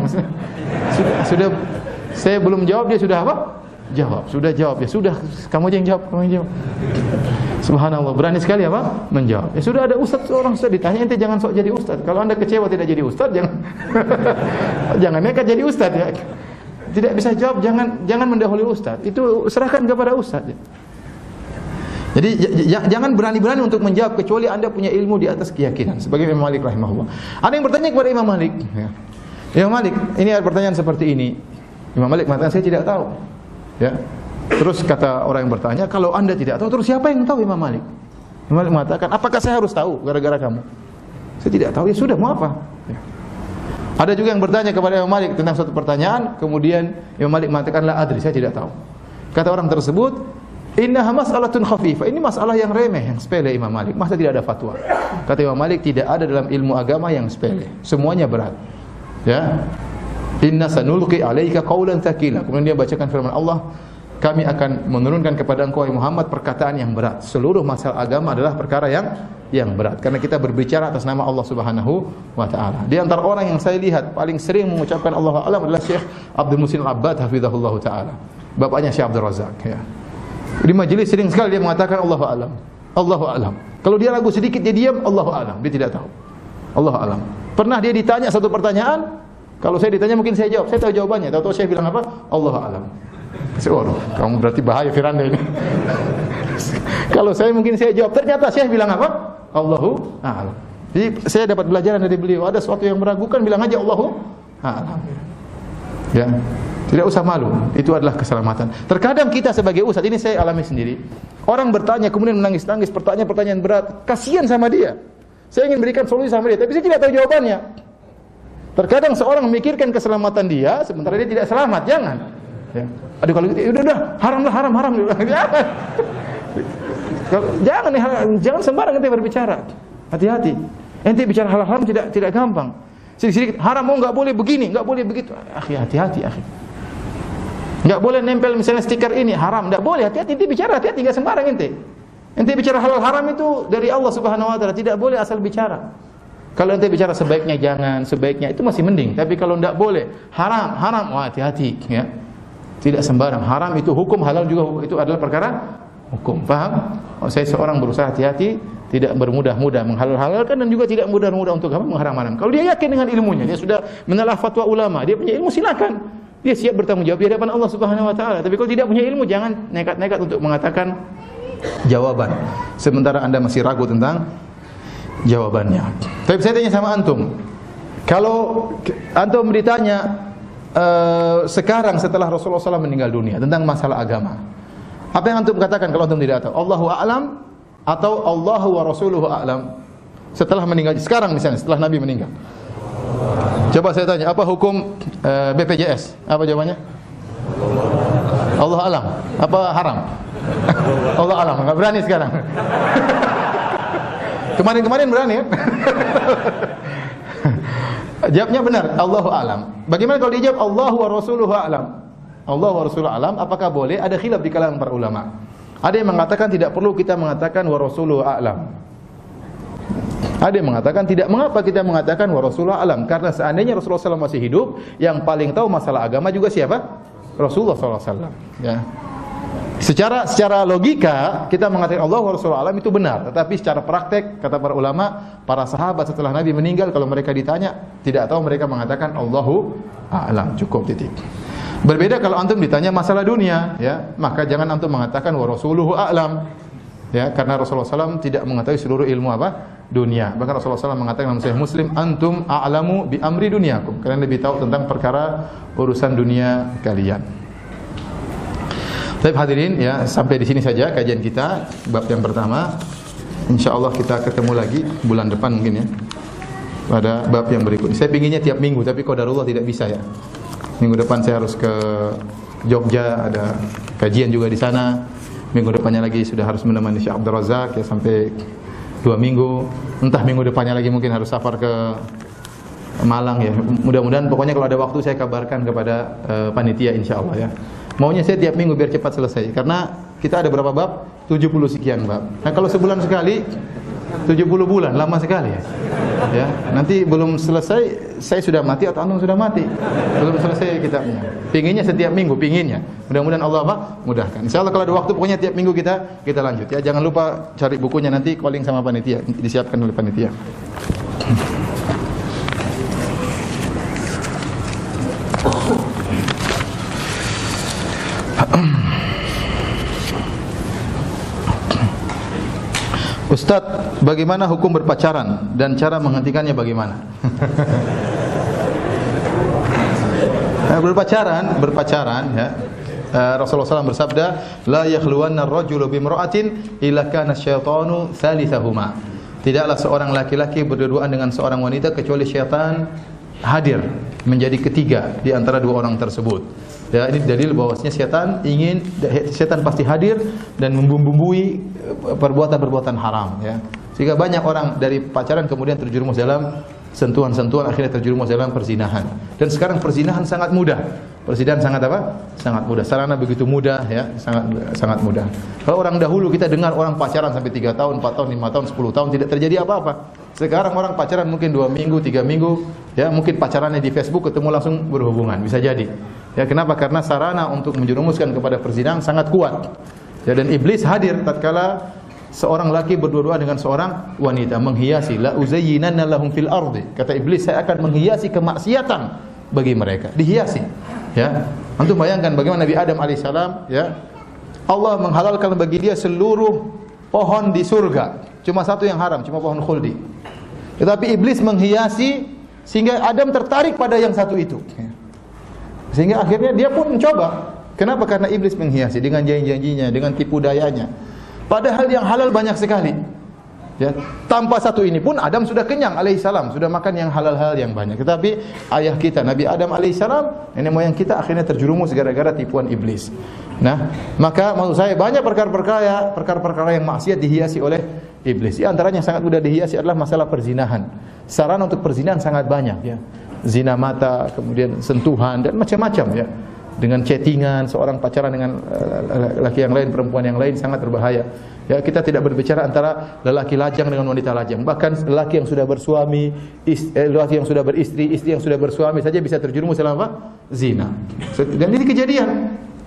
Sudah saya belum jawab, dia sudah apa? Sudah jawab. Ya sudah, kamu aja yang jawab. Subhanallah, berani sekali apa? Menjawab. Ya sudah, ada ustaz seorang sudah ditanya, ente jangan sok jadi ustaz. Kalau Anda kecewa tidak jadi ustaz, jangan nekat jadi ustaz ya. Tidak bisa jawab, jangan mendahului ustaz. Itu serahkan kepada ustaz. Jadi jangan berani-berani untuk menjawab kecuali Anda punya ilmu di atas keyakinan. Sebagai Imam Malik rahimahullah. Ada yang bertanya kepada Imam Malik, ya. Imam Malik, ini ada pertanyaan seperti ini. Imam Malik mengatakan saya tidak tahu. Ya. Terus kata orang yang bertanya, kalau Anda tidak tahu, terus siapa yang tahu? Imam Malik. Imam Malik mengatakan, apakah saya harus tahu gara-gara kamu? Saya tidak tahu. Ya sudah, mau apa? Ya. Ada juga yang bertanya kepada Imam Malik tentang suatu pertanyaan, kemudian Imam Malik mengatakan la adri, saya tidak tahu. Kata orang tersebut, innaha mas'alatun khafifah. Ini masalah yang remeh, yang sepele Imam Malik. Masa tidak ada fatwa? Kata Imam Malik, tidak ada dalam ilmu agama yang sepele. Semuanya berat. Ya. Inna sanulqi 'alaika qaulan tsaqila. Kemudian dia bacakan firman Allah, kami akan menurunkan kepada engkau Muhammad perkataan yang berat. Seluruh masalah agama adalah perkara yang berat karena kita berbicara atas nama Allah Subhanahu wa taala. Di antara orang yang saya lihat paling sering mengucapkan Allahu a'lam adalah Syekh Abdul Muhsin Al-Abbad hafizahullah taala. Bapaknya Syekh Abdul Razak ya. Di majelis sering sekali dia mengatakan Allahu a'lam. Allahu a'lam. Kalau dia ragu sedikit dia diam, Allahu a'lam. Dia tidak tahu. Allahu a'lam. Pernah dia ditanya satu pertanyaan, kalau saya ditanya mungkin saya jawab. Saya tahu jawabannya. Tahu-tahu saya bilang apa? Allahu a'lam. Waduh, kamu berarti bahaya Firanda ini. Kalau saya mungkin saya jawab, ternyata saya bilang apa? Allahu a'lam. Jadi saya dapat pelajaran dari beliau, ada sesuatu yang meragukan bilang aja Allahu a'lam. Ya. Tidak usah malu, itu adalah keselamatan. Terkadang kita sebagai ustaz, ini saya alami sendiri. Orang bertanya kemudian menangis-nangis, pertanyaan-pertanyaan berat, kasihan sama dia. Saya ingin berikan solusi sama dia, tapi saya tidak tahu jawabannya. Terkadang seorang memikirkan keselamatan dia, sementara dia tidak selamat, jangan. Ya. Aduh kalau gitu, udah haram. Jangan sembarang ente berbicara. Hati-hati. Ente bicara hal haram tidak gampang. Sedikit haram mau enggak boleh begini, enggak boleh begitu. Akhi, hati-hati, akhi. Enggak boleh nempel misalnya stiker ini haram, enggak boleh. Hati-hati ente bicara, hati-hati enggak sembarang ente. Ente bicara halal haram itu dari Allah Subhanahu wa taala, tidak boleh asal bicara. Kalau ente bicara sebaiknya jangan, sebaiknya itu masih mending. Tapi kalau enggak boleh, haram, wah hati-hati ya. Tidak sembarang. Haram itu hukum, halal juga itu adalah perkara hukum. Paham? Saya seorang berusaha hati-hati, tidak bermudah-mudah menghalal-halalkan dan juga tidak mudah-mudah untuk mengharam-haramkan. Kalau dia yakin dengan ilmunya, dia sudah menelah fatwa ulama, dia punya ilmu, silakan. Dia siap bertanggung jawab di hadapan Allah Subhanahu wa taala. Tapi kalau tidak punya ilmu, jangan nekat-nekat untuk mengatakan jawaban sementara Anda masih ragu tentang jawabannya. Tapi saya tanya sama antum. Kalau antum ditanya sekarang setelah Rasulullah SAW meninggal dunia tentang masalah agama, apa yang antum katakan kalau antum tidak tahu? Allahu a'lam atau Allahu wa rasuluhu a'lam? Setelah meninggal, sekarang misalnya setelah Nabi meninggal. Coba saya tanya, apa hukum BPJS? Apa jawabannya? Allah a'lam. Apa haram? Allah alam, enggak berani sekarang. Kemarin-kemarin berani kan? Jawabnya benar, Allahu alam. Bagaimana kalau dijawab Allahu wa rasuluhu alam? Allah wa rasuluhu alam, apakah boleh? Ada khilaf di kalangan para ulama. Ada yang mengatakan tidak perlu kita mengatakan wa rasuluhu alam. Ada yang mengatakan tidak, mengapa kita mengatakan wa rasulullah alam? Karena seandainya Rasulullah SAW masih hidup, yang paling tahu masalah agama juga siapa? Rasulullah SAW. Ya. Secara logika kita mengatakan Allah wa rasulullah alam itu benar, tetapi secara praktek kata para ulama, para sahabat setelah Nabi meninggal kalau mereka ditanya tidak tahu, mereka mengatakan Allahu a'lam, cukup, titik. Berbeda kalau antum ditanya masalah dunia, ya, maka jangan antum mengatakan wa rasuluhu a'lam. Ya, karena Rasulullah SAW tidak mengetahui seluruh ilmu apa? Dunia. Bahkan Rasulullah SAW mengatakan dalam Sahih Muslim, antum a'lamu bi amri dunyakum. Kalian lebih tahu tentang perkara urusan dunia kalian. Baik hadirin, ya, sampai di sini saja kajian kita bab yang pertama. Insyaallah kita ketemu lagi bulan depan mungkin ya. Pada bab yang berikut. Saya pinginnya tiap minggu, tapi qadarullah tidak bisa ya. Minggu depan saya harus ke Jogja, ada kajian juga di sana. Minggu depannya lagi sudah harus menemani Syekh Abdul Razak ya sampai 2 minggu. Entah minggu depannya lagi mungkin harus safar ke Malang ya. Mudah-mudahan pokoknya kalau ada waktu saya kabarkan kepada panitia insyaallah ya. Maunya saya tiap minggu biar cepat selesai karena kita ada berapa bab? 70 sekian bab. Nah, kalau sebulan sekali 70 bulan, lama sekali ya. Ya, nanti belum selesai saya sudah mati atau antum sudah mati. Belum selesai kitabnya. Pinginnya setiap minggu, pinginnya. Mudah-mudahan Allah apa? Mudahkan. Insyaallah kalau ada waktu pokoknya tiap minggu kita lanjut ya. Jangan lupa cari bukunya, nanti calling sama panitia, disiapkan oleh panitia. Ustadz, bagaimana hukum berpacaran dan cara menghentikannya bagaimana? Berpacaran ya. Rasulullah SAW bersabda, la yakhluwanna ar-rajulu bimra'atin illa kana asyaitanu thalithahuma. Tidaklah seorang laki-laki berduaan dengan seorang wanita kecuali syaitan hadir menjadi ketiga di antara dua orang tersebut. Ya, ini dalil bahwasanya setan pasti hadir dan membumbui perbuatan-perbuatan haram ya. Sehingga banyak orang dari pacaran kemudian terjerumus dalam sentuhan-sentuhan, akhirnya terjerumus dalam perzinahan. Dan sekarang perzinahan sangat mudah. Perzinahan sangat apa? Sangat mudah. Sarana begitu mudah ya, sangat mudah. Kalau orang dahulu kita dengar orang pacaran sampai 3 tahun, 4 tahun, 5 tahun, 10 tahun tidak terjadi apa-apa. Sekarang orang pacaran mungkin 2 minggu, 3 minggu, ya mungkin pacarannya di Facebook ketemu langsung berhubungan, bisa jadi. Ya, kenapa? Karena sarana untuk menjerumuskan kepada perzinahan sangat kuat. Ya, dan iblis hadir tatkala seorang laki berdua-dua dengan seorang wanita, menghiasi, la uzayyinanna lahum fil ardi. Kata iblis, saya akan menghiasi kemaksiatan bagi mereka. Dihiasi. Ya. Antum bayangkan bagaimana Nabi Adam alaihissalam, ya. Allah menghalalkan bagi dia seluruh pohon di surga. Cuma satu yang haram, cuma pohon khuldi. Tetapi iblis menghiasi sehingga Adam tertarik pada yang satu itu. Sehingga akhirnya dia pun mencoba. Kenapa? Karena iblis menghiasi dengan janji-janjinya, dengan tipu dayanya. Padahal yang halal banyak sekali. Ya, tanpa satu ini pun Adam sudah kenyang alaihissalam, sudah makan yang halal-halal yang banyak. Tetapi ayah kita Nabi Adam alaihissalam, nenek moyang kita akhirnya terjerumus gara-gara tipuan iblis. Nah, maka maksud saya banyak perkara-perkara yang maksiat dihiasi oleh iblis. Di antaranya sangat mudah dihiasi adalah masalah perzinahan. Sarana untuk perzinahan sangat banyak ya. Zina mata, kemudian sentuhan dan macam-macam ya. Dengan chattingan, seorang pacaran dengan laki yang lain, perempuan yang lain sangat berbahaya. Ya, kita tidak berbicara antara lelaki lajang dengan wanita lajang. Bahkan lelaki yang sudah bersuami, lelaki yang sudah beristri, istri yang sudah bersuami saja bisa terjerumus dalam apa? Zina. Dan ini kejadian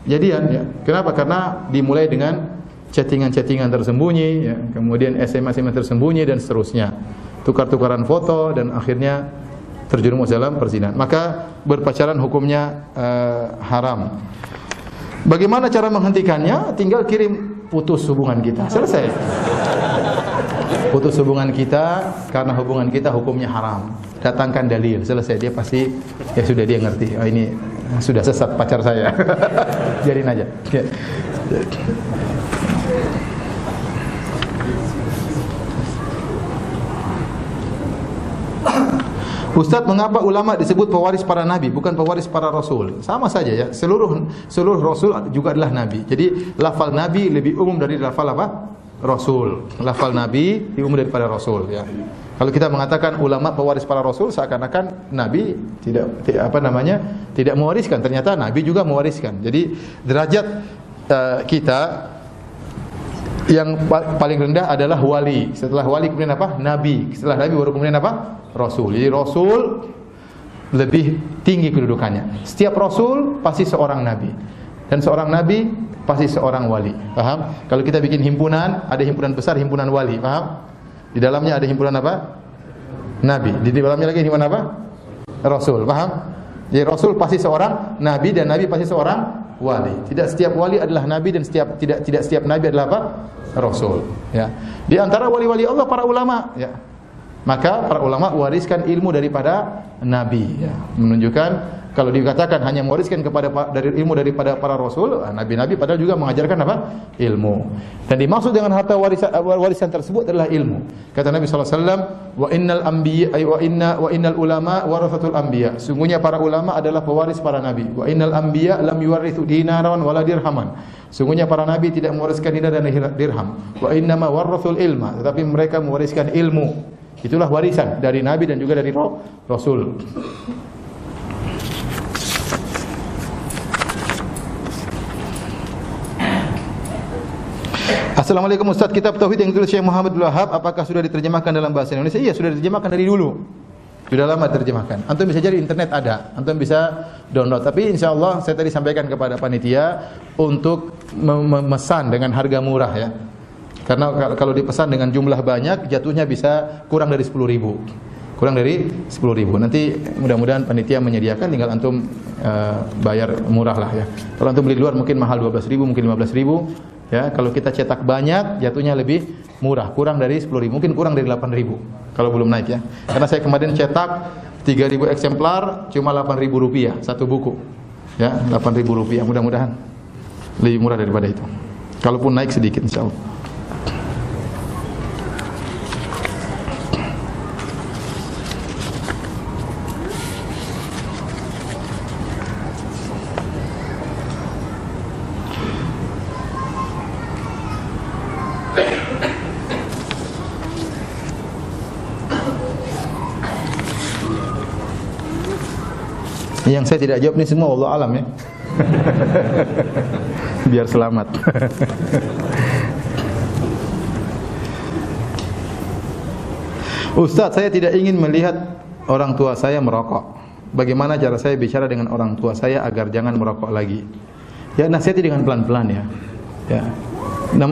ya. Kenapa? Karena dimulai dengan chattingan-chattingan tersembunyi, ya. Kemudian SMS-SMS tersembunyi dan seterusnya. Tukar-tukaran foto dan akhirnya terjerumus dalam perzinahan. Maka berpacaran hukumnya haram. Bagaimana cara menghentikannya? Tinggal kirim putus hubungan kita. Selesai. Putus hubungan kita karena hubungan kita hukumnya haram. Datangkan dalil. Selesai. Dia pasti ya sudah dia ngerti. Oh, ini sudah sesat pacar saya. Biarin aja. Ya. Ustaz, mengapa ulama disebut pewaris para nabi bukan pewaris para rasul? Sama saja ya. Seluruh rasul juga adalah nabi. Jadi lafal nabi lebih umum dari lafal apa? Rasul. Lafal nabi lebih umum daripada rasul ya. Kalau kita mengatakan ulama pewaris para rasul, seakan-akan nabi tidak mewariskan. Ternyata nabi juga mewariskan. Jadi derajat kita yang paling rendah adalah wali. Setelah wali kemudian apa? Nabi. Setelah nabi baru kemudian apa? Rasul. Jadi rasul lebih tinggi kedudukannya. Setiap rasul pasti seorang nabi. Dan seorang nabi pasti seorang wali. Paham? Kalau kita bikin himpunan, ada himpunan besar, himpunan wali. Paham? Di dalamnya ada himpunan apa? Nabi. Di dalamnya lagi himpunan apa? Rasul. Paham? Jadi rasul pasti seorang nabi dan nabi pasti seorang wali. Tidak setiap wali adalah nabi dan tidak setiap nabi adalah apa? Rasul. Ya. Di antara wali-wali Allah para ulama. Ya. Maka para ulama wariskan ilmu daripada nabi. Ya. Menunjukkan kalau dikatakan hanya mewariskan dari ilmu daripada para rasul, nabi-nabi padahal juga mengajarkan apa? Ilmu. Dan dimaksud dengan harta warisan tersebut adalah ilmu. Kata Nabi sallallahu alaihi wasallam, wa innal ulama warathatul anbiya. Sungguhnya para ulama adalah pewaris para nabi. Wa innal anbiya lam yuwarithu dinaran wala dirhaman. Sungguhnya para nabi tidak mewariskan dinar dan dirham. Wa innama warathul ilma, tetapi mereka mewariskan ilmu. Itulah warisan dari nabi dan juga dari rasul. Assalamualaikum Ustaz, kitab tauhid yang ditulis Syekh Muhammad Abdul Wahab apakah sudah diterjemahkan dalam bahasa Indonesia? Iya, sudah diterjemahkan dari dulu. Sudah lama diterjemahkan. Antum bisa cari internet ada. Antum bisa download. Tapi insyaallah saya tadi sampaikan kepada panitia untuk memesan dengan harga murah ya. Karena kalau dipesan dengan jumlah banyak jatuhnya bisa kurang dari 10.000. Kurang dari 10.000. Nanti mudah-mudahan panitia menyediakan, tinggal antum bayar murah lah ya. Kalau antum beli di luar mungkin mahal 12.000, mungkin 15.000. Ya, kalau kita cetak banyak jatuhnya lebih murah, kurang dari 10.000, mungkin kurang dari 8.000 kalau belum naik ya. Karena saya kemarin cetak 3.000 eksemplar cuma 8.000 rupiah satu buku. Ya, 8.000 rupiah. Mudah-mudahan lebih murah daripada itu. Kalaupun naik sedikit insyaallah. Yang saya tidak jawab ini semua wallahu alam ya. Biar selamat. Ustaz, saya tidak ingin melihat orang tua saya merokok. Bagaimana cara saya bicara dengan orang tua saya agar jangan merokok lagi? Ya, nasihati dengan pelan-pelan ya. Ya.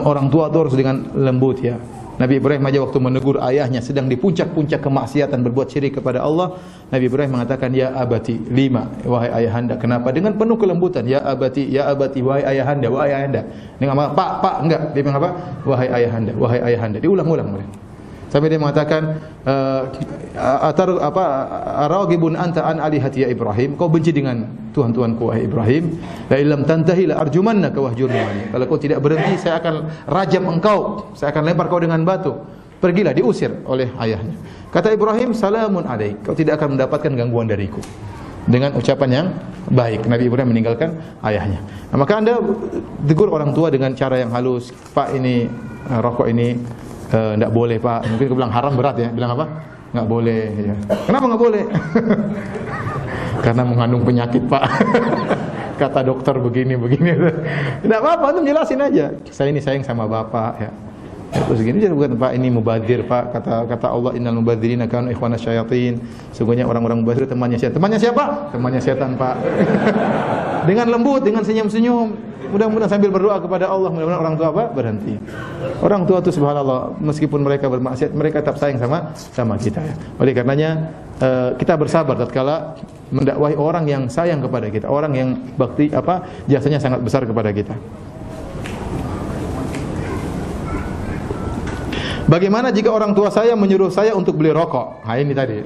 Orang tua itu harus dengan lembut ya. Nabi Ibrahim aja waktu menegur ayahnya sedang di puncak-puncak kemaksiatan berbuat syirik kepada Allah, Nabi Ibrahim mengatakan ya abati, wahai ayahanda. Kenapa? Dengan penuh kelembutan, ya abati, wahai ayahanda, wahai ayahanda. Dengan apa? Pak, enggak. Dia bilang apa? Wahai ayahanda, wahai ayahanda. Diulang-ulang. Sampai dia mengatakan araghibun anta an alihati ya Ibrahim, kau benci dengan Tuhan-Tuhanku wahai Ibrahim, la illam tantahi la arjumannaka wahjurni. Kalau kau tidak berhenti saya akan rajam engkau, saya akan lempar kau dengan batu. Pergilah, diusir oleh ayahnya. Kata Ibrahim, salamun alaik, kau tidak akan mendapatkan gangguan dariku. Dengan ucapan yang baik, Nabi Ibrahim meninggalkan ayahnya. Nah, maka Anda tegur orang tua dengan cara yang halus. Pak, ini rokok ini tidak boleh Pak. Mungkin dia bilang haram berat ya. Bilang apa? Nggak boleh ya. Kenapa nggak boleh? Karena mengandung penyakit Pak. Kata dokter begini. Tidak apa-apa, antum jelasin aja. Saya ini sayang sama Bapak ya. Terus gini dia bukan Pak, ini mubadir Pak. Kata Allah, innal mubadzirina kanu ikhwana syayatin. Sungguhnya orang-orang mubadzir temannya setan. Temannya siapa? Temannya setan Pak. Dengan lembut, dengan senyum-senyum. Mudah-mudahan sambil berdoa kepada Allah, mudah-mudahan orang tua apa? Berhenti. Orang tua itu subhanallah, meskipun mereka bermaksiat, mereka tetap sayang sama kita ya. Oleh karenanya kita bersabar tatkala mendakwahi orang yang sayang kepada kita, orang yang bakti jasanya sangat besar kepada kita. Bagaimana jika orang tua saya menyuruh saya untuk beli rokok? Nah, ini tadi.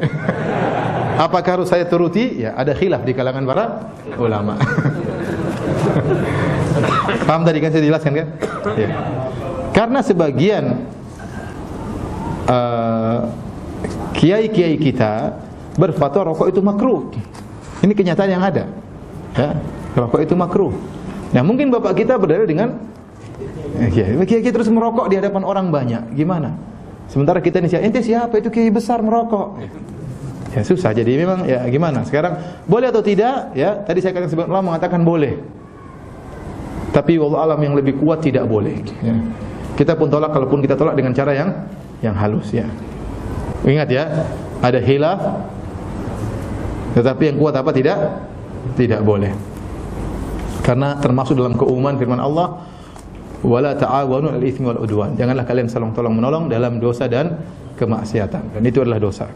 Apakah harus saya turuti? Ya, ada khilaf di kalangan para ulama. Paham tadi kan saya jelaskan kan? Ya. Karena sebagian kiai-kiai kita berfatwa rokok itu makruh. Ini kenyataan yang ada. Ya, rokok itu makruh. Nah, mungkin bapak kita berdalil dengan kiai terus merokok di hadapan orang banyak. Gimana? Sementara kita ini ente siapa itu kiai besar merokok? Ya susah. Jadi memang ya gimana? Sekarang boleh atau tidak? Ya, tadi saya katakan sebagian ulama mengatakan boleh. Tapi wallahu alam yang lebih kuat tidak boleh. Ya. Kita pun tolak, kalaupun kita tolak dengan cara yang halus ya. Ingat ya, ada khilaf. Tetapi yang kuat apa tidak? Tidak boleh. Karena termasuk dalam keumuman firman Allah, wala ta'awanu 'alal itsmi wal 'udwan. Janganlah kalian saling tolong menolong dalam dosa dan kemaksiatan. Dan itu adalah dosa.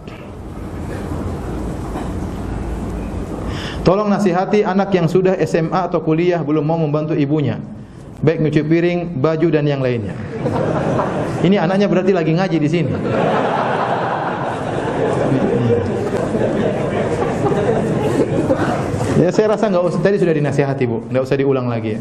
Tolong nasihati anak yang sudah SMA atau kuliah belum mau membantu ibunya, baik nyuci piring, baju dan yang lainnya. Ini anaknya berarti lagi ngaji di sini. Ya saya rasa nggak usah, tadi sudah dinasihati Bu, nggak usah diulang lagi ya.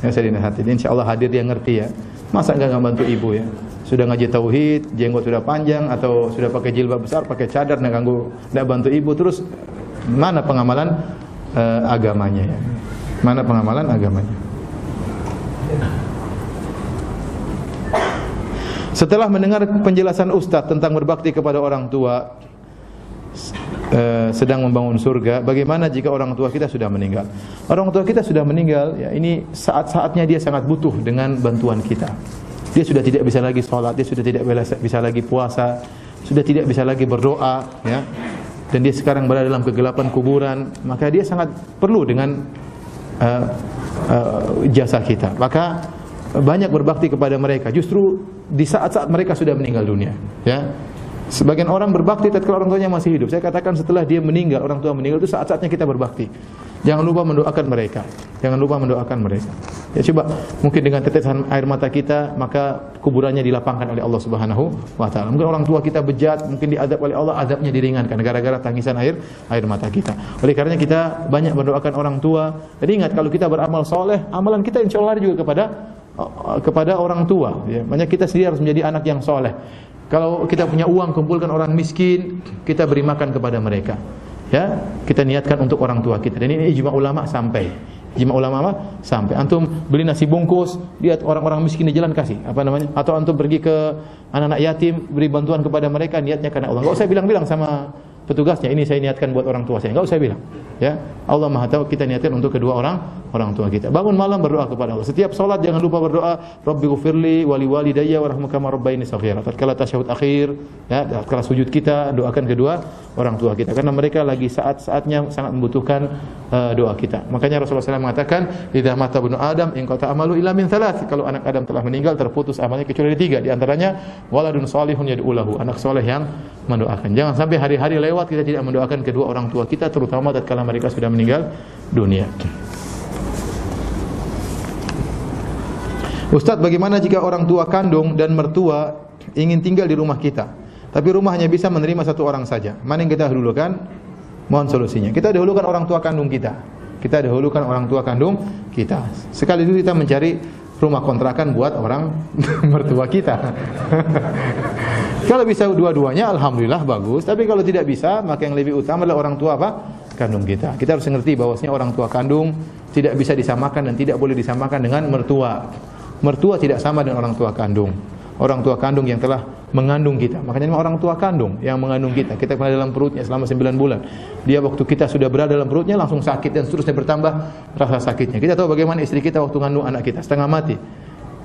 Nggak usah dinasihati. Insya Allah hadir dia ngerti ya. Masa nggak bantu ibu ya? Sudah ngaji tauhid, jenggot sudah panjang atau sudah pakai jilbab besar, pakai cadar, nggak bantu ibu, terus mana pengamalan agamanya ya? Mana pengamalan agamanya? Setelah mendengar penjelasan Ustadz tentang berbakti kepada orang tua, sedang membangun surga, bagaimana jika orang tua kita sudah meninggal? Orang tua kita sudah meninggal, ya ini saat-saatnya dia sangat butuh dengan bantuan kita. Dia sudah tidak bisa lagi sholat, dia sudah tidak bisa lagi puasa, sudah tidak bisa lagi berdoa, ya. Dan dia sekarang berada dalam kegelapan kuburan, maka dia sangat perlu dengan jasa kita. Maka banyak berbakti kepada mereka, justru di saat-saat mereka sudah meninggal dunia, ya. Sebagian orang berbakti tatkala orang tuanya masih hidup. Saya katakan setelah dia meninggal, orang tua meninggal itu saat-saatnya kita berbakti. Jangan lupa mendoakan mereka. Jangan lupa mendoakan mereka. Ya coba, mungkin dengan tetesan air mata kita, maka kuburannya dilapangkan oleh Allah Subhanahu wa taala. Mungkin orang tua kita bejat, mungkin diazab oleh Allah, azabnya diringankan gara-gara tangisan air mata kita. Oleh karenanya kita banyak mendoakan orang tua. Dan ingat, kalau kita beramal soleh, amalan kita insya Allah juga kepada orang tua. Ya. Makanya kita sendiri harus menjadi anak yang soleh. Kalau kita punya uang, kumpulkan orang miskin, kita beri makan kepada mereka. Ya, kita niatkan untuk orang tua kita. Dan ini ijma ulama sampai. Ijma ulama apa? Sampai. Antum beli nasi bungkus, lihat orang-orang miskin di jalan kasih, apa namanya? Atau antum pergi ke anak-anak yatim, beri bantuan kepada mereka, niatnya karena Allah. Enggak usah bilang-bilang sama petugasnya, ini saya niatkan buat orang tua saya. Enggak usah bilang. Ya, Allah Maha tahu, kita niatkan untuk kedua orang tua kita. Bangun malam berdoa kepada Allah. Setiap salat jangan lupa berdoa, Rabbighfirli wa liwalidayya warhamhuma rabbayani shaghira. Tatkala tasyahud akhir, ya, tatkala sujud kita doakan kedua orang tua kita karena mereka lagi saat-saatnya sangat membutuhkan doa kita. Makanya Rasulullah SAW mengatakan, "Idza mata ibnu Adam in qata amalu illa min thalath." Kalau anak Adam telah meninggal, terputus amalnya kecuali dari 3. Di antaranya waladun shalihun yad'u lahu, anak soleh yang mendoakan. Jangan sampai hari-hari lewat kita tidak mendoakan kedua orang tua kita, terutama tatkala mereka sudah meninggal dunia. Ustadz, bagaimana jika orang tua kandung dan mertua ingin tinggal di rumah kita, tapi rumah hanya bisa menerima satu orang saja? Mana yang kita dahulukan? Mohon solusinya. Kita dahulukan orang tua kandung kita. Kita dahulukan orang tua kandung kita. Sekali itu kita mencari rumah kontrakan buat orang mertua kita. Kalau bisa dua-duanya, alhamdulillah bagus. Tapi kalau tidak bisa, maka yang lebih utama adalah orang tua apa? Kandung kita. Kita harus mengerti bahwasanya orang tua kandung tidak bisa disamakan dan tidak boleh disamakan dengan mertua. Mertua tidak sama dengan orang tua kandung. Orang tua kandung yang telah mengandung kita. Makanya orang tua kandung yang mengandung kita. Kita pernah dalam perutnya selama 9 bulan. Dia waktu kita sudah berada dalam perutnya langsung sakit dan seterusnya bertambah rasa sakitnya. Kita tahu bagaimana istri kita waktu mengandung anak kita, setengah mati.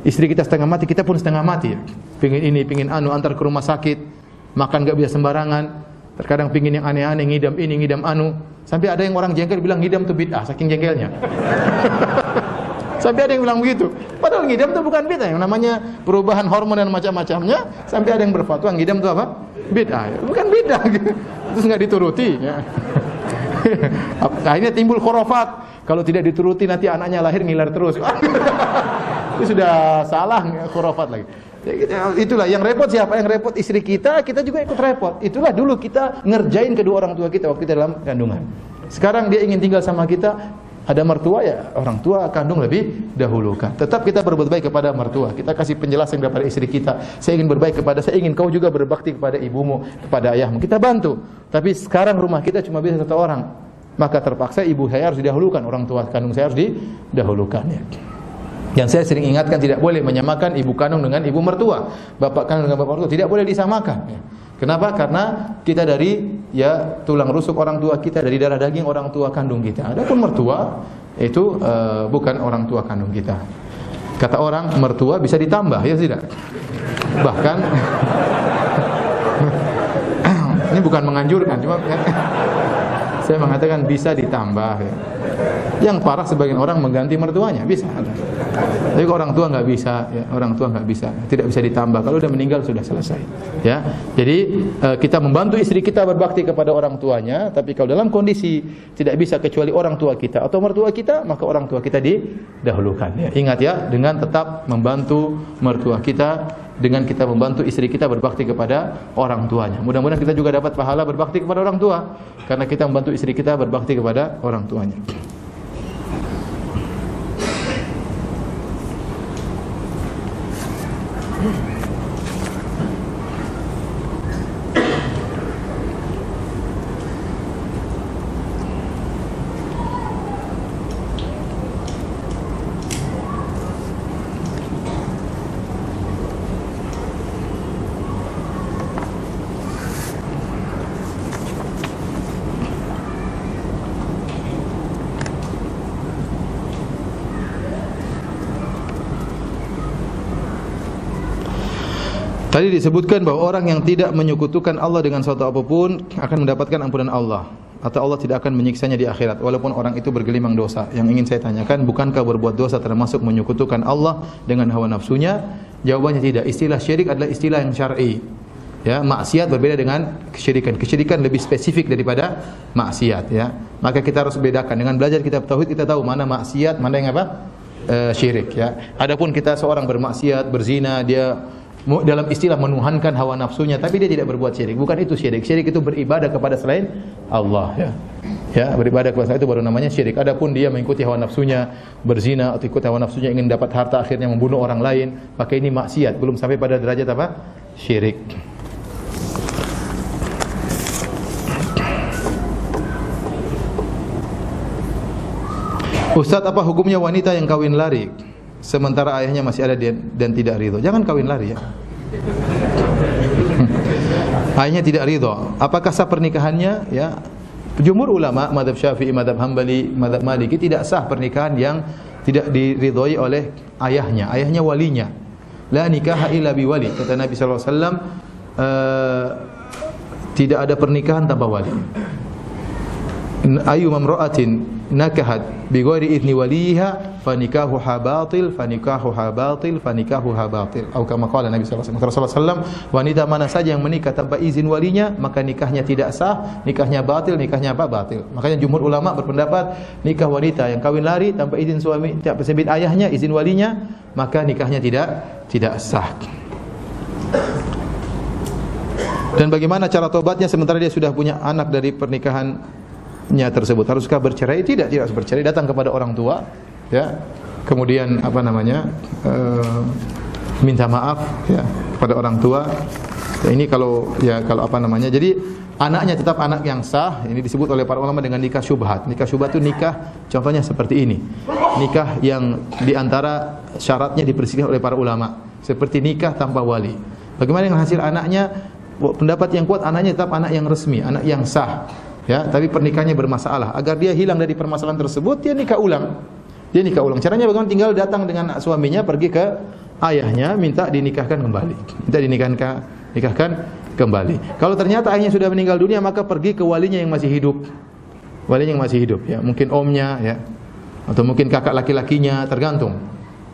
Istri kita setengah mati, kita pun setengah mati ya. Pingin ini, pingin anu, antar ke rumah sakit, makan gak bisa sembarangan. Terkadang pingin yang aneh-aneh, ngidam ini, ngidam anu. Sampai ada yang orang jengkel bilang ngidam itu bid'ah, saking jengkelnya. Sampai ada yang bilang begitu. Padahal ngidam itu bukan bid'ah, yang namanya perubahan hormon dan macam-macamnya. Sampai ada yang berfatwa ngidam itu apa? Bid'ah. Bukan bid'ah. Terus nggak dituruti. Ya. Akhirnya timbul khurafat. Kalau tidak dituruti nanti anaknya lahir ngiler terus. Itu sudah salah, khurafat lagi. Itulah yang repot siapa? Yang repot istri kita, kita juga ikut repot. Itulah dulu kita ngerjain kedua orang tua kita waktu kita dalam kandungan. Sekarang dia ingin tinggal sama kita, Ada mertua ya orang tua kandung lebih dahulukan. Tetap kita berbuat baik kepada mertua. Kita kasih penjelasan kepada istri kita. Saya ingin kau juga berbakti kepada ibumu, kepada ayahmu. Kita bantu. Tapi sekarang rumah kita cuma bisa satu orang. Maka terpaksa ibu saya harus didahulukan, orang tua kandung saya harus didahulukan ya. Yang saya sering ingatkan tidak boleh menyamakan ibu kandung dengan ibu mertua, bapak kandung dengan bapak mertua tidak boleh disamakan ya. Kenapa? Karena kita dari tulang rusuk orang tua kita, dari darah daging orang tua kandung kita. Adapun mertua itu bukan orang tua kandung kita. Kata orang mertua bisa ditambah, ya tidak? Bahkan ini bukan menganjurkan, cuma saya mengatakan bisa ditambah ya. Yang parah sebagian orang mengganti mertuanya, bisa ada. Tapi orang tua nggak bisa, ya. Orang tua nggak bisa, tidak bisa ditambah. Kalau sudah meninggal sudah selesai. Ya, jadi kita membantu istri kita berbakti kepada orang tuanya. Tapi kalau dalam kondisi tidak bisa kecuali orang tua kita atau mertua kita, maka orang tua kita didahulukan. Ya. Ingat ya, dengan tetap membantu mertua kita, dengan kita membantu istri kita berbakti kepada orang tuanya. Mudah-mudahan kita juga dapat pahala berbakti kepada orang tua, karena kita membantu istri kita berbakti kepada orang tuanya. Tadi disebutkan bahwa orang yang tidak menyekutukan Allah dengan suatu apapun akan mendapatkan ampunan Allah, atau Allah tidak akan menyiksanya di akhirat walaupun orang itu bergelimang dosa. Yang ingin saya tanyakan, bukankah berbuat dosa termasuk menyekutukan Allah dengan hawa nafsunya? Jawabannya tidak. Istilah syirik adalah istilah yang syar'i. Ya, maksiat berbeda dengan kesyirikan. Kesyirikan lebih spesifik daripada maksiat ya. Maka kita harus bedakan. Dengan belajar kitab tauhid kita tahu mana maksiat, mana yang apa? Syirik ya. Adapun kita seorang bermaksiat, berzina, dia dalam istilah menuhankan hawa nafsunya, tapi dia tidak berbuat syirik. Bukan itu syirik. Syirik itu beribadah kepada selain Allah ya. Ya, beribadah kepada selain itu baru namanya syirik. Adapun dia mengikuti hawa nafsunya, berzina atau ikut hawa nafsunya ingin dapat harta akhirnya membunuh orang lain, maka ini maksiat, belum sampai pada derajat apa? Syirik. Ustaz, apa hukumnya wanita yang kawin lari sementara ayahnya masih ada dan tidak ridho? Jangan kawin lari ya. Ayahnya tidak ridho. Apakah sah pernikahannya? Ya. Jumhur ulama, mazhab Syafi'i, mazhab Hambali, mazhab Maliki tidak sah pernikahan yang tidak diridhoi oleh ayahnya. Ayahnya walinya. La nikaha illa biwali. Kata Nabi sallallahu alaihi wasallam, tidak ada pernikahan tanpa wali. Ayu mamra'atin nakahat bi ghairi idzni waliha fa nikahuha batil fa nikahuha batil fa nikahuha batil. Atau kama qala Nabi sallallahu alaihi wasallam, wanita mana saja yang menikah tanpa izin walinya maka nikahnya tidak sah, nikahnya batil, nikahnya apa? Batil. Makanya jumhur ulama berpendapat nikah wanita yang kawin lari tanpa izin suami, tanpa izin ayahnya, izin walinya, maka nikahnya tidak sah. Dan bagaimana cara tobatnya sementara dia sudah punya anak dari pernikahannya tersebut? Haruskah bercerai? Tidak harus bercerai. Datang kepada orang tua, ya. Kemudian minta maaf ya kepada orang tua. Ya, ini kalau apa namanya? Jadi anaknya tetap anak yang sah. Ini disebut oleh para ulama dengan nikah syubhat. Nikah syubhat itu nikah contohnya seperti ini. Nikah yang diantara syaratnya diperselisihkan oleh para ulama, seperti nikah tanpa wali. Bagaimana dengan hasil anaknya? Pendapat yang kuat, anaknya tetap anak yang resmi, anak yang sah. Ya, tapi pernikahannya bermasalah. Agar dia hilang dari permasalahan tersebut, dia nikah ulang. Caranya bagaimana? Tinggal datang dengan suaminya, pergi ke ayahnya, minta dinikahkan kembali. Nikahkan kembali. Kalau ternyata ayahnya sudah meninggal dunia, maka pergi ke walinya yang masih hidup. Walinya yang masih hidup, ya, mungkin omnya, ya, atau mungkin kakak laki-lakinya, tergantung.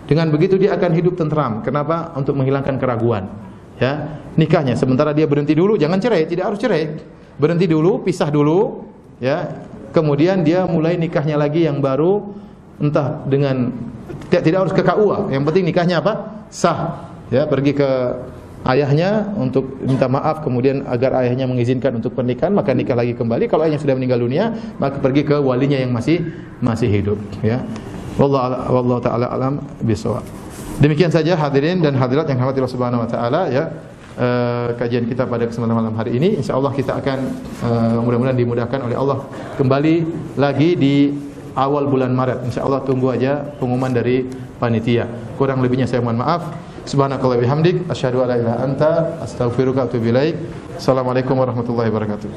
Dengan begitu dia akan hidup tentram. Kenapa? Untuk menghilangkan keraguan. Ya, nikahnya sementara dia berhenti dulu, jangan cerai, tidak harus cerai. Berhenti dulu, pisah dulu, ya. Kemudian dia mulai nikahnya lagi yang baru, entah dengan tidak harus ke KUA. Yang penting nikahnya apa? Sah. Ya, pergi ke ayahnya untuk minta maaf, kemudian agar ayahnya mengizinkan untuk pernikahan, maka nikah lagi kembali. Kalau ayahnya sudah meninggal dunia, maka pergi ke walinya yang masih hidup, ya. Wallahu taala alam bisawab. Demikian saja hadirin dan hadirat yang dirahmati Allah Subhanahu wa taala, ya. Kajian kita pada kesempatan malam hari ini, insyaallah kita akan mudah-mudahan dimudahkan oleh Allah kembali lagi di awal bulan Maret. Insyaallah tunggu aja pengumuman dari panitia. Kurang lebihnya saya mohon maaf. Subhanakallah bihamdik asyhadu an la ilaha illa anta astaghfiruka wa atubu ilaik. Assalamualaikum warahmatullahi wabarakatuh.